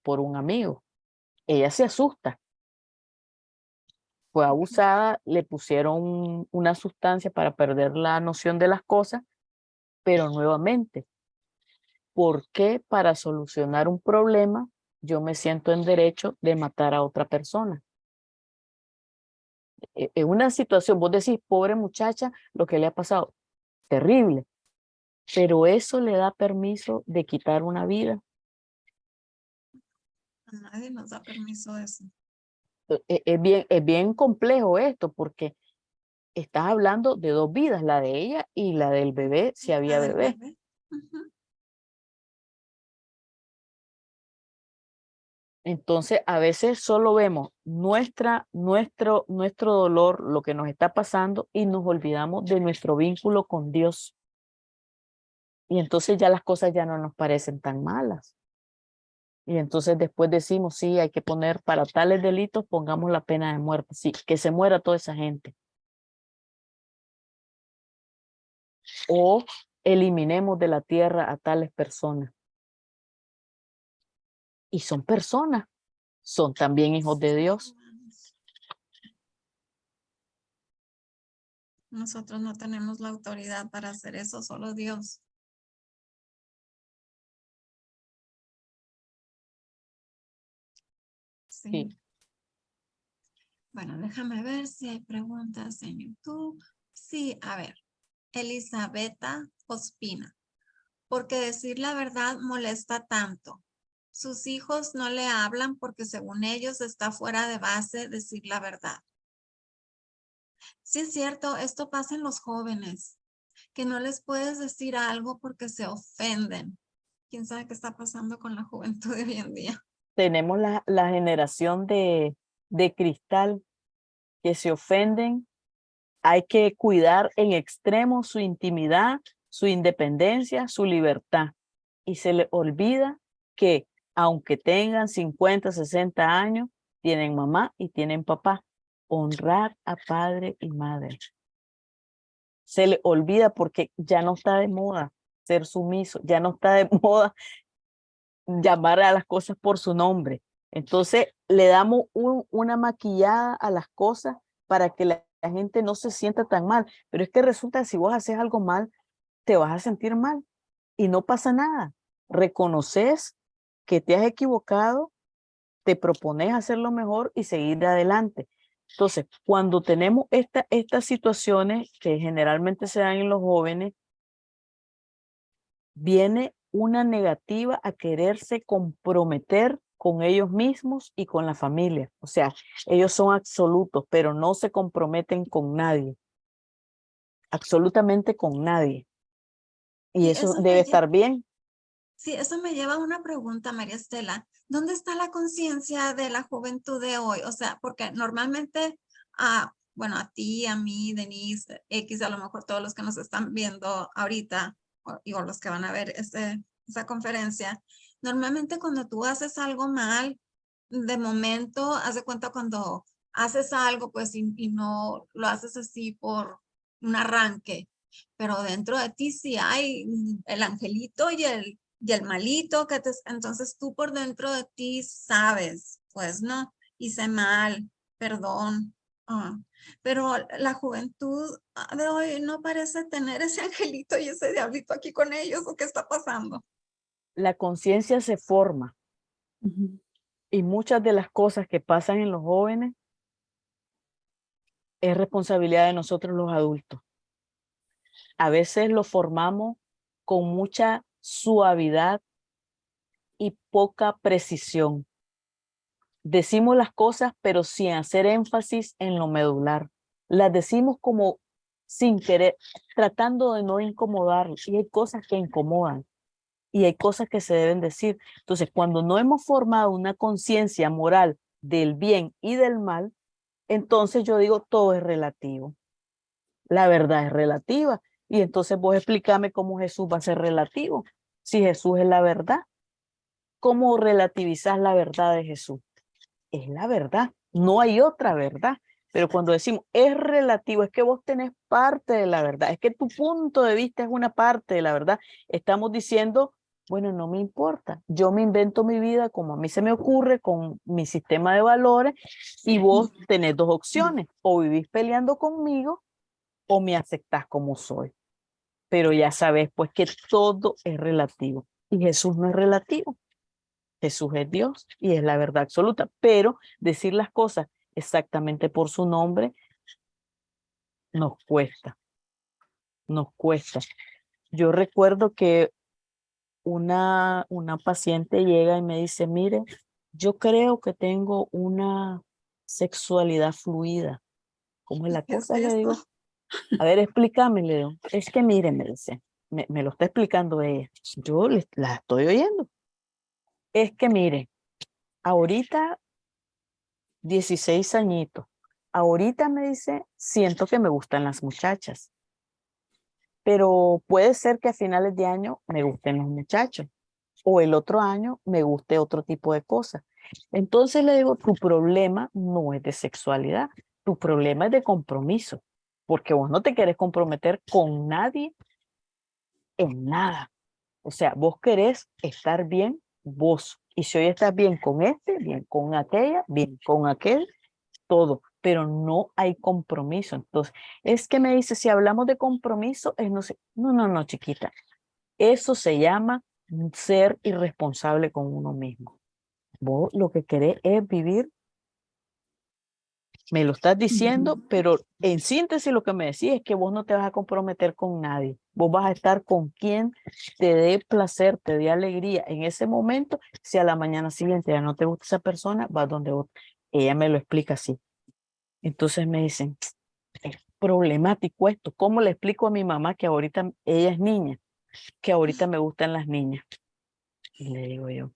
Speaker 2: un amigo. Ella se asusta. Fue abusada, le pusieron una sustancia para perder la noción de las cosas, pero nuevamente, ¿por qué para solucionar un problema yo me siento en derecho de matar a otra persona? En una situación, vos decís, pobre muchacha, lo que le ha pasado, terrible, pero eso le da permiso de quitar una vida.
Speaker 1: A nadie nos da permiso de eso.
Speaker 2: Es bien complejo esto, porque estás hablando de dos vidas, la de ella y la del bebé, si había
Speaker 1: La del
Speaker 2: bebé.
Speaker 1: bebé. Ujú.
Speaker 2: Entonces, a veces solo vemos nuestro dolor, lo que nos está pasando, y nos olvidamos de nuestro vínculo con Dios. Y entonces ya las cosas ya no nos parecen tan malas. Y entonces después decimos, sí, hay que poner para tales delitos, pongamos la pena de muerte. Sí, que se muera toda esa gente. O eliminemos de la tierra a tales personas. Y son personas, son también hijos de Dios.
Speaker 1: Nosotros no tenemos la autoridad para hacer eso, solo Dios. Sí.
Speaker 2: Sí.
Speaker 1: Bueno, déjame ver si hay preguntas en YouTube. Sí, a ver. Elisabetta Ospina. Porque decir la verdad molesta tanto. Sus hijos no le hablan porque según ellos está fuera de base decir la verdad. Sí es cierto, esto pasa en los jóvenes, que no les puedes decir algo porque se ofenden. ¿Quién sabe qué está pasando con la juventud de hoy en día?
Speaker 2: Tenemos la generación de cristal que se ofenden. Hay que cuidar en extremo su intimidad, su independencia, su libertad. Y se le olvida que aunque tengan 50, 60 años, tienen mamá y tienen papá. Honrar a padre y madre. Se le olvida porque ya no está de moda ser sumiso, ya no está de moda llamar a las cosas por su nombre. Entonces le damos una maquillada a las cosas para que la gente no se sienta tan mal. Pero es que resulta que si vos haces algo mal, te vas a sentir mal y no pasa nada. Reconoces que te has equivocado, te propones hacerlo mejor y seguir adelante. Entonces, cuando tenemos estas situaciones que generalmente se dan en los jóvenes, viene una negativa a quererse comprometer con ellos mismos y con la familia. O sea, ellos son absolutos, pero no se comprometen con nadie, absolutamente con nadie. Y
Speaker 1: Sí,
Speaker 2: eso debe estar bien.
Speaker 1: Sí, eso me lleva a una pregunta, María Estela. ¿Dónde está la conciencia de la juventud de hoy? O sea, porque normalmente, bueno, a ti, a mí, Denise, X, a lo mejor todos los que nos están viendo ahorita, o los que van a ver esa conferencia, normalmente cuando tú haces algo mal, de momento, haz de cuenta cuando haces algo, pues, y no lo haces así por un arranque, pero dentro de ti sí hay el angelito y el malito, entonces tú por dentro de ti sabes, pues no, hice mal, perdón. Pero la juventud de hoy no parece tener ese angelito y ese diablito aquí con ellos, ¿o qué está pasando?
Speaker 2: La conciencia se forma
Speaker 3: Ujú.
Speaker 2: y muchas de las cosas que pasan en los jóvenes es responsabilidad de nosotros los adultos. A veces lo formamos con mucha suavidad y poca precisión. Decimos las cosas, pero sin hacer énfasis en lo medular. Las decimos como sin querer, tratando de no incomodar. Y hay cosas que incomodan y hay cosas que se deben decir. Entonces, cuando no hemos formado una conciencia moral del bien y del mal, entonces yo digo, todo es relativo. La verdad es relativa. Y entonces vos explícame cómo Jesús va a ser relativo. Si Jesús es la verdad, ¿cómo relativizas la verdad de Jesús? Es la verdad, no hay otra verdad. Pero cuando decimos es relativo, es que vos tenés parte de la verdad, es que tu punto de vista es una parte de la verdad. Estamos diciendo, bueno, no me importa, yo me invento mi vida como a mí se me ocurre con mi sistema de valores y vos tenés dos opciones, o vivís peleando conmigo o me aceptás como soy. Pero ya sabes pues que todo es relativo y Jesús no es relativo. Jesús es Dios y es la verdad absoluta, pero decir las cosas exactamente por su nombre nos cuesta, nos cuesta. Yo recuerdo que una paciente llega y me dice, mire, yo creo que tengo una sexualidad fluida. ¿Cómo es la
Speaker 1: ¿Qué es
Speaker 2: cosa? Le
Speaker 1: eso?
Speaker 2: digo, a ver, explícame, le digo. Es que mire, me dice, me lo está explicando ella. Yo la estoy oyendo. Es que mire, ahorita 16 añitos. Ahorita me dice, siento que me gustan las muchachas, pero puede ser que a finales de año me gusten los muchachos o el otro año me guste otro tipo de cosas. Entonces le digo, tu problema no es de sexualidad, tu problema es de compromiso, porque vos no te querés comprometer con nadie en nada. O sea, vos querés estar bien vos. Y si hoy estás bien con este, bien con aquella, bien con aquel, todo, pero no hay compromiso. Entonces, es que me dice, si hablamos de compromiso, es no sé, no, chiquita. Eso se llama ser irresponsable con uno mismo. Vos lo que querés es vivir, me lo estás diciendo, pero en síntesis lo que me decís es que vos no te vas a comprometer con nadie. Vos vas a estar con quien te dé placer, te dé alegría en ese momento. Si a la mañana siguiente ya no te gusta esa persona, vas donde vos. Ella me lo explica así. Entonces me dicen, es problemático esto. ¿Cómo le explico a mi mamá que ahorita ella es niña, que ahorita me gustan las niñas? Y le digo yo,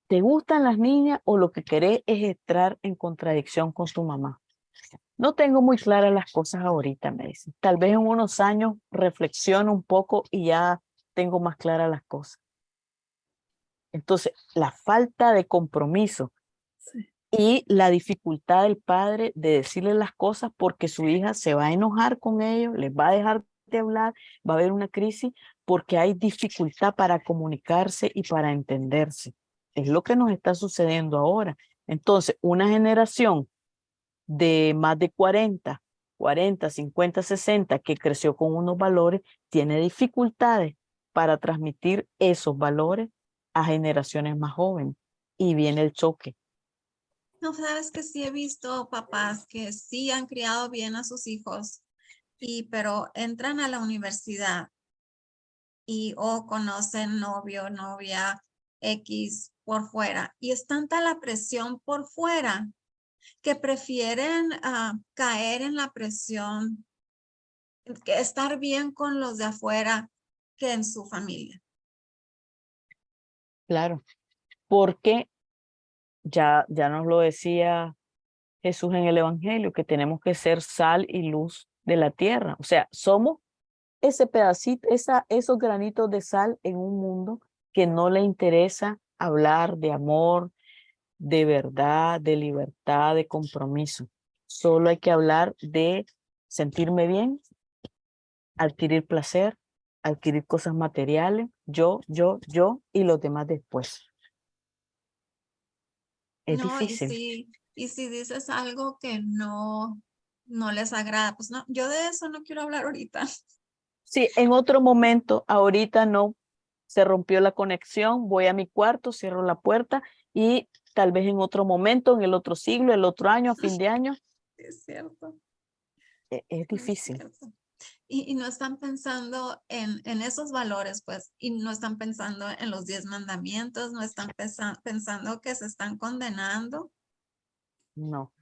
Speaker 2: ¿te gustan las niñas o lo que querés es entrar en contradicción con tu mamá? No tengo muy claras las cosas ahorita, me dice. Tal vez en unos años reflexiono un poco y ya tengo más claras las cosas. Entonces, la falta de compromiso
Speaker 3: Sí.
Speaker 2: y la dificultad del padre de decirle las cosas porque su hija se va a enojar con ellos, les va a dejar de hablar, va a haber una crisis porque hay dificultad para comunicarse y para entenderse. Es lo que nos está sucediendo ahora. Entonces, una generación de más de 50, 60, que creció con unos valores, tiene dificultades para transmitir esos valores a generaciones más jóvenes y viene el choque.
Speaker 1: No, sabes que sí he visto papás que sí han criado bien a sus hijos, pero entran a la universidad y o conocen novio, novia X por fuera y es tanta la presión por fuera que prefieren caer en la presión, que estar bien con los de afuera que en su familia.
Speaker 2: Claro, porque ya nos lo decía Jesús en el Evangelio, que tenemos que ser sal y luz de la tierra. O sea, somos ese pedacito, esos granitos de sal en un mundo que no le interesa hablar de amor, de verdad, de libertad, de compromiso. Solo hay que hablar de sentirme bien, adquirir placer, adquirir cosas materiales, yo, y los demás después. Es
Speaker 1: No,
Speaker 2: difícil.
Speaker 1: y si dices algo que no les agrada, pues no, yo de eso no quiero hablar ahorita.
Speaker 2: Sí, en otro momento, ahorita no, se rompió la conexión, voy a mi cuarto, cierro la puerta y tal vez en otro momento, en el otro siglo, el otro año, a fin de año,
Speaker 1: Es cierto,
Speaker 2: es
Speaker 1: es
Speaker 2: difícil.
Speaker 1: cierto. y no están pensando en esos valores, pues, y no están pensando en los 10 mandamientos, no están pensando que se están condenando.
Speaker 2: No.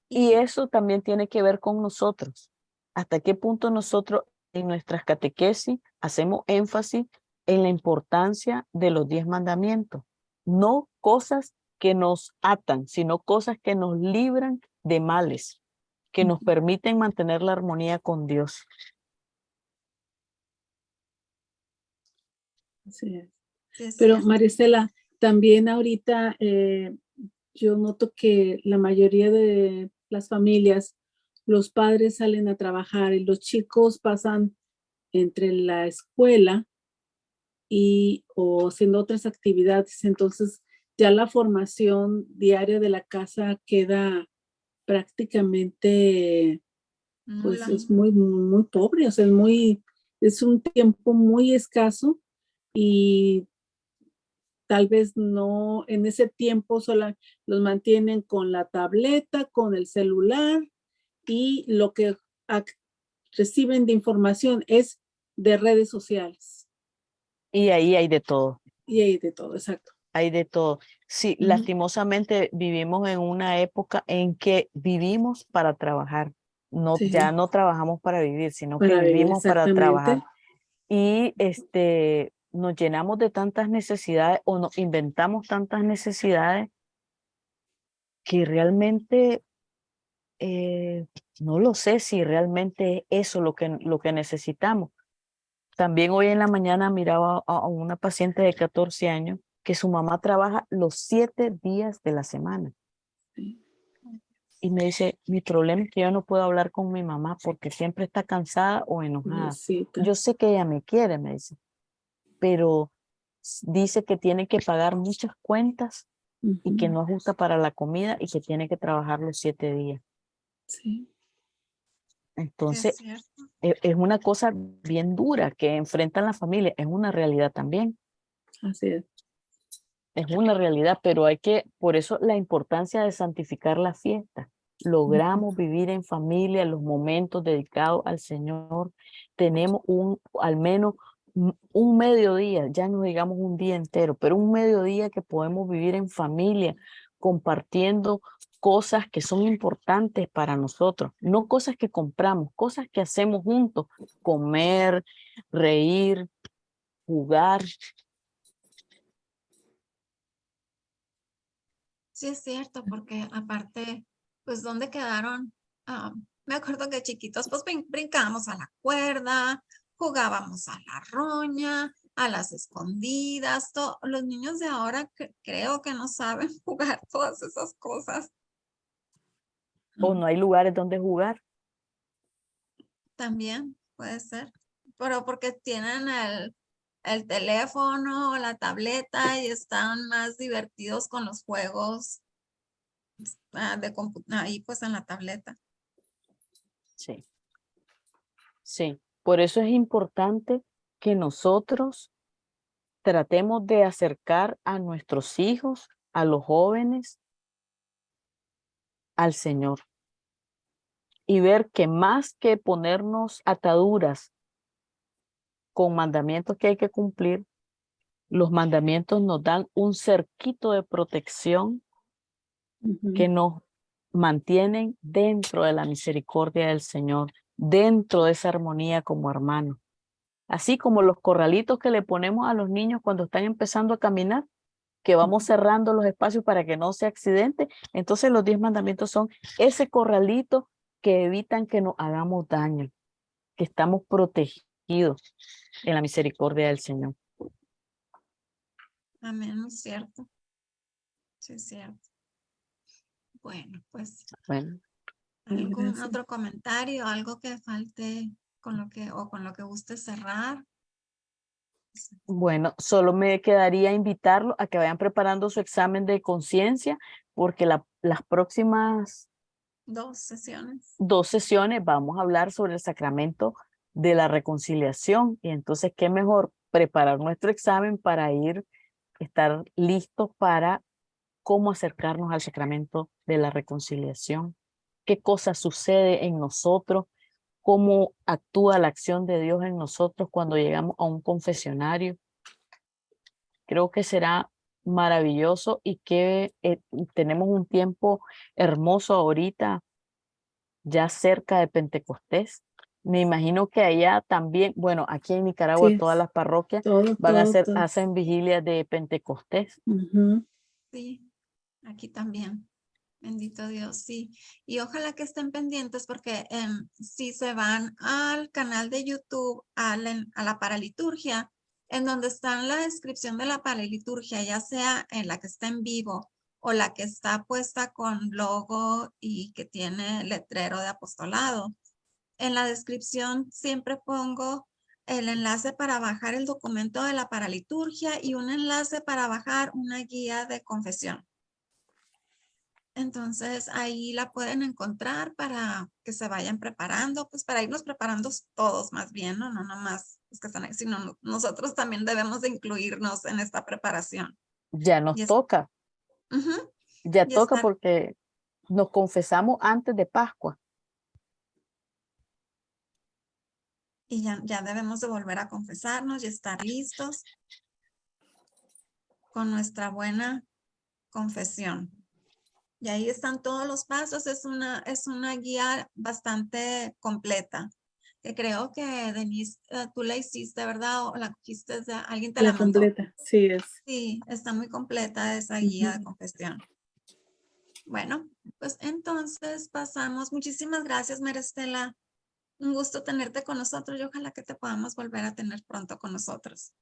Speaker 2: Y
Speaker 1: Y
Speaker 2: eso también tiene que ver con nosotros. ¿Hasta qué punto nosotros en nuestras catequesis hacemos énfasis en la importancia de los 10 mandamientos? No cosas que nos atan, sino cosas que nos libran de males, que nos permiten mantener la armonía con Dios.
Speaker 3: Así es.
Speaker 1: sí es
Speaker 3: Pero
Speaker 1: cierto.
Speaker 3: Maricela, también ahorita yo noto que la mayoría de las familias, los padres salen a trabajar y los chicos pasan entre la escuela y o haciendo otras actividades. Entonces, ya la formación diaria de la casa queda prácticamente, pues
Speaker 1: Nula.
Speaker 3: es muy pobre, o sea, es un tiempo muy escaso y tal vez no en ese tiempo solo los mantienen con la tableta, con el celular y lo que reciben de información es de redes sociales
Speaker 2: Y ahí hay de todo,
Speaker 3: y hay de todo, exacto.
Speaker 2: hay de todo. Sí,
Speaker 3: Ujú.
Speaker 2: lastimosamente vivimos en una época en que vivimos para trabajar. No, ya
Speaker 3: Sí,
Speaker 2: no trabajamos para vivir, sino que
Speaker 3: para vivir
Speaker 2: vivimos para trabajar.
Speaker 3: exactamente.
Speaker 2: Y nos llenamos de tantas necesidades o nos inventamos tantas necesidades que realmente no lo sé si realmente es eso lo que necesitamos. También hoy en la mañana miraba a una paciente de 14 años que su mamá trabaja los 7 días de la semana.
Speaker 3: Sí,
Speaker 2: Y me dice, mi problema es que yo no puedo hablar con mi mamá porque siempre está cansada o enojada.
Speaker 3: pobrecita.
Speaker 2: Yo sé que ella me quiere, me dice, pero dice que tiene que pagar muchas cuentas y que
Speaker 3: Ujú.
Speaker 2: no es justa para la comida y que tiene que trabajar los 7 días.
Speaker 3: Sí,
Speaker 1: Sí es
Speaker 2: Entonces,
Speaker 1: cierto.
Speaker 2: es una cosa bien dura que enfrentan la familia, es una realidad también,
Speaker 3: así es.
Speaker 2: es una realidad, pero por eso la importancia de santificar la fiesta.
Speaker 3: Ujú.
Speaker 2: Logramos vivir en familia los momentos dedicados al Señor, tenemos al menos un mediodía, ya no digamos un día entero, pero un mediodía que podemos vivir en familia, compartiendo cosas que son importantes para nosotros, no cosas que compramos, cosas que hacemos juntos, comer, reír, jugar.
Speaker 1: Sí es cierto, porque aparte, pues, ¿dónde quedaron? Ah, me acuerdo que chiquitos, pues, brincábamos a la cuerda, jugábamos a la roña, a las escondidas, los niños de ahora creo que no saben jugar todas esas cosas.
Speaker 2: O no hay lugares donde jugar.
Speaker 1: También puede ser, pero porque tienen el teléfono o la tableta y están más divertidos con los juegos ahí pues en la tableta.
Speaker 2: Sí, sí. Por eso es importante que nosotros tratemos de acercar a nuestros hijos, a los jóvenes, al Señor y ver que más que ponernos ataduras con mandamientos que hay que cumplir, los mandamientos nos dan un cerquito de protección
Speaker 3: Ujú.
Speaker 2: que nos mantienen dentro de la misericordia del Señor, dentro de esa armonía como hermanos. Así como los corralitos que le ponemos a los niños cuando están empezando a caminar, que vamos cerrando los espacios para que no se accidente. Entonces los 10 mandamientos son ese corralito que evitan que nos hagamos daño, que estamos protegidos en la misericordia del Señor.
Speaker 1: Amén, es cierto. Sí, es cierto. Bueno, pues
Speaker 2: Bueno,
Speaker 1: algún
Speaker 3: Gracias.
Speaker 1: otro comentario, algo que falte con lo que guste cerrar.
Speaker 2: bueno, solo me quedaría invitarlos a que vayan preparando su examen de conciencia, porque las próximas
Speaker 1: 2 sesiones.
Speaker 2: 2 sesiones vamos a hablar sobre el sacramento de la reconciliación. Y entonces, ¿qué mejor preparar nuestro examen para estar listos para cómo acercarnos al sacramento de la reconciliación? ¿Qué cosa sucede en nosotros cómo actúa la acción de Dios en nosotros cuando llegamos a un confesionario. Creo que será maravilloso y que tenemos un tiempo hermoso ahorita, ya cerca de Pentecostés. Me imagino que allá también, bueno, aquí en Nicaragua
Speaker 3: Sí,
Speaker 2: todas las parroquias
Speaker 3: todo,
Speaker 2: van a
Speaker 3: todo,
Speaker 2: hacer,
Speaker 3: todo.
Speaker 2: hacen vigilias de Pentecostés.
Speaker 3: Ujú.
Speaker 1: Sí, aquí también. Bendito Dios, sí. Y ojalá que estén pendientes porque si se van al canal de YouTube, a la paraliturgia, en donde está en la descripción de la paraliturgia, ya sea en la que está en vivo o la que está puesta con logo y que tiene letrero de apostolado, en la descripción siempre pongo el enlace para bajar el documento de la paraliturgia y un enlace para bajar una guía de confesión. Entonces ahí la pueden encontrar para que se vayan preparando, pues para irnos preparando todos más bien, ¿no? No nomás los que están ahí, sino nosotros también debemos de incluirnos en esta preparación.
Speaker 2: Ya nos
Speaker 1: Y,
Speaker 2: toca,
Speaker 1: ujú,
Speaker 2: ya
Speaker 1: y
Speaker 2: toca
Speaker 1: estar,
Speaker 2: porque nos confesamos antes de Pascua.
Speaker 1: y ya debemos de volver a confesarnos y estar listos con nuestra buena confesión. Y ahí están todos los pasos, es una guía bastante completa, que creo que Denise, tú la hiciste, ¿verdad? O la cogiste, alguien te la
Speaker 3: La
Speaker 1: mandó.
Speaker 3: completa, sí es.
Speaker 1: Sí, está muy completa esa guía de
Speaker 3: Ujú.
Speaker 1: confesión. Bueno, pues entonces pasamos. Muchísimas gracias, Maristela. Un gusto tenerte con nosotros y ojalá que te podamos volver a tener pronto con nosotros.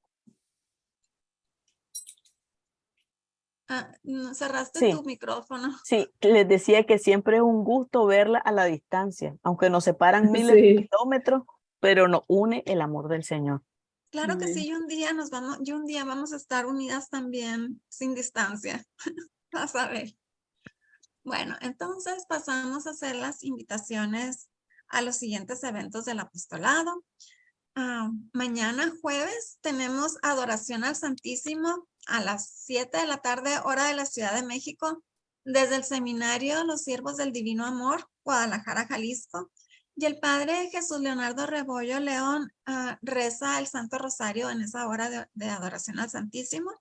Speaker 1: Cerraste
Speaker 2: Sí,
Speaker 1: tu micrófono.
Speaker 2: sí, les decía que siempre es un gusto verla a la distancia, aunque nos separan miles de
Speaker 3: Sí,
Speaker 2: kilómetros, pero nos une el amor del Señor.
Speaker 1: Claro que sí,
Speaker 3: amén.
Speaker 1: y un día vamos a estar unidas también sin distancia. Vas a ver. Bueno, entonces pasamos a hacer las invitaciones a los siguientes eventos del apostolado. Mañana jueves tenemos adoración al Santísimo a las 7 de la tarde, hora de la Ciudad de México, desde el seminario Los Siervos del Divino Amor, Guadalajara, Jalisco. Y el padre Jesús Leonardo Rebollo León reza el Santo Rosario en esa hora de adoración al Santísimo.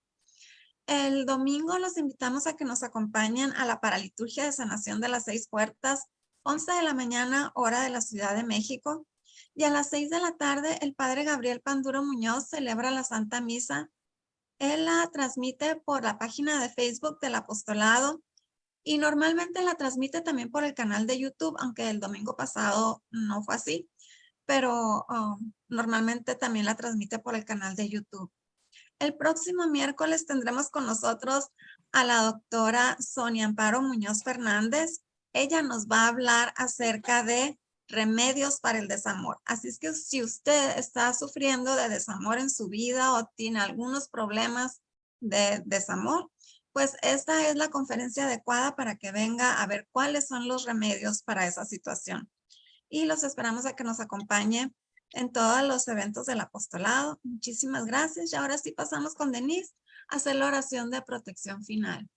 Speaker 1: El domingo los invitamos a que nos acompañen a la paraliturgia de sanación de las 6 puertas, 11 de la mañana, hora de la Ciudad de México. Y a las 6 de la tarde, el padre Gabriel Panduro Muñoz celebra la Santa Misa. Él la transmite por la página de Facebook del apostolado y normalmente la transmite también por el canal de YouTube, aunque el domingo pasado no fue así, pero normalmente también la transmite por el canal de YouTube. El próximo miércoles tendremos con nosotros a la doctora Sonia Amparo Muñoz Fernández. Ella nos va a hablar acerca de remedios para el desamor. Así es que si usted está sufriendo de desamor en su vida o tiene algunos problemas de desamor, pues esta es la conferencia adecuada para que venga a ver cuáles son los remedios para esa situación. Y los esperamos a que nos acompañe en todos los eventos del apostolado. Muchísimas gracias. Y ahora sí pasamos con Denise a hacer la oración de protección final.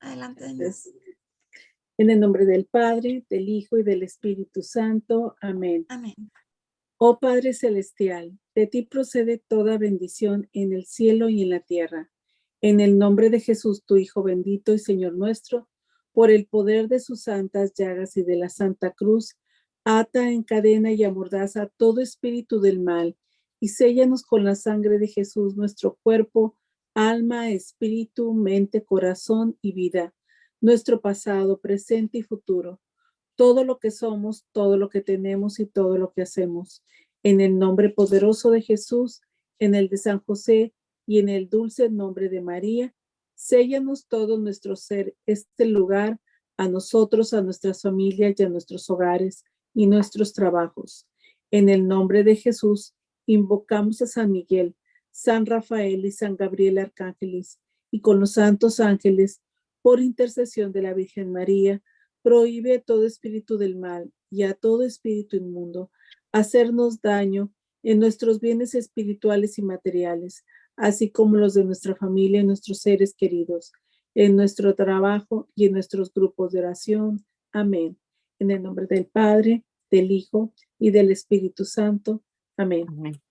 Speaker 1: Adelante, Denise.
Speaker 3: En el nombre del Padre, del Hijo y del Espíritu Santo. Amén.
Speaker 1: Amén.
Speaker 3: Oh Padre Celestial, de ti procede toda bendición en el cielo y en la tierra. En el nombre de Jesús, tu Hijo bendito y Señor nuestro, por el poder de sus santas llagas y de la Santa Cruz, ata, encadena y amordaza todo espíritu del mal y séllanos con la sangre de Jesús, nuestro cuerpo, alma, espíritu, mente, corazón y vida, nuestro pasado, presente y futuro, todo lo que somos, todo lo que tenemos y todo lo que hacemos. En el nombre poderoso de Jesús, en el de San José y en el dulce nombre de María, séllanos todo nuestro ser, este lugar, a nosotros, a nuestras familias y a nuestros hogares y nuestros trabajos. En el nombre de Jesús, invocamos a San Miguel, San Rafael y San Gabriel Arcángeles, y con los santos ángeles, por intercesión de la Virgen María, prohíbe a todo espíritu del mal y a todo espíritu inmundo hacernos daño en nuestros bienes espirituales y materiales, así como los de nuestra familia y nuestros seres queridos, en nuestro trabajo y en nuestros grupos de oración. Amén. En el nombre del Padre, del Hijo y del Espíritu Santo. Amén.
Speaker 2: Amén.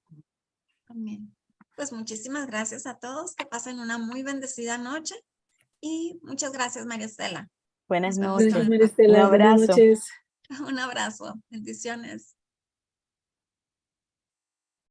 Speaker 1: Amén. Pues muchísimas gracias a todos. Que pasen una muy bendecida noche. Y muchas gracias, María Estela.
Speaker 2: Buenas
Speaker 1: Nos vemos
Speaker 2: noches.
Speaker 3: Gracias,
Speaker 1: pronto.
Speaker 3: María Estela.
Speaker 2: Un
Speaker 3: Buenas
Speaker 2: abrazo.
Speaker 3: noches.
Speaker 1: Un abrazo. Bendiciones.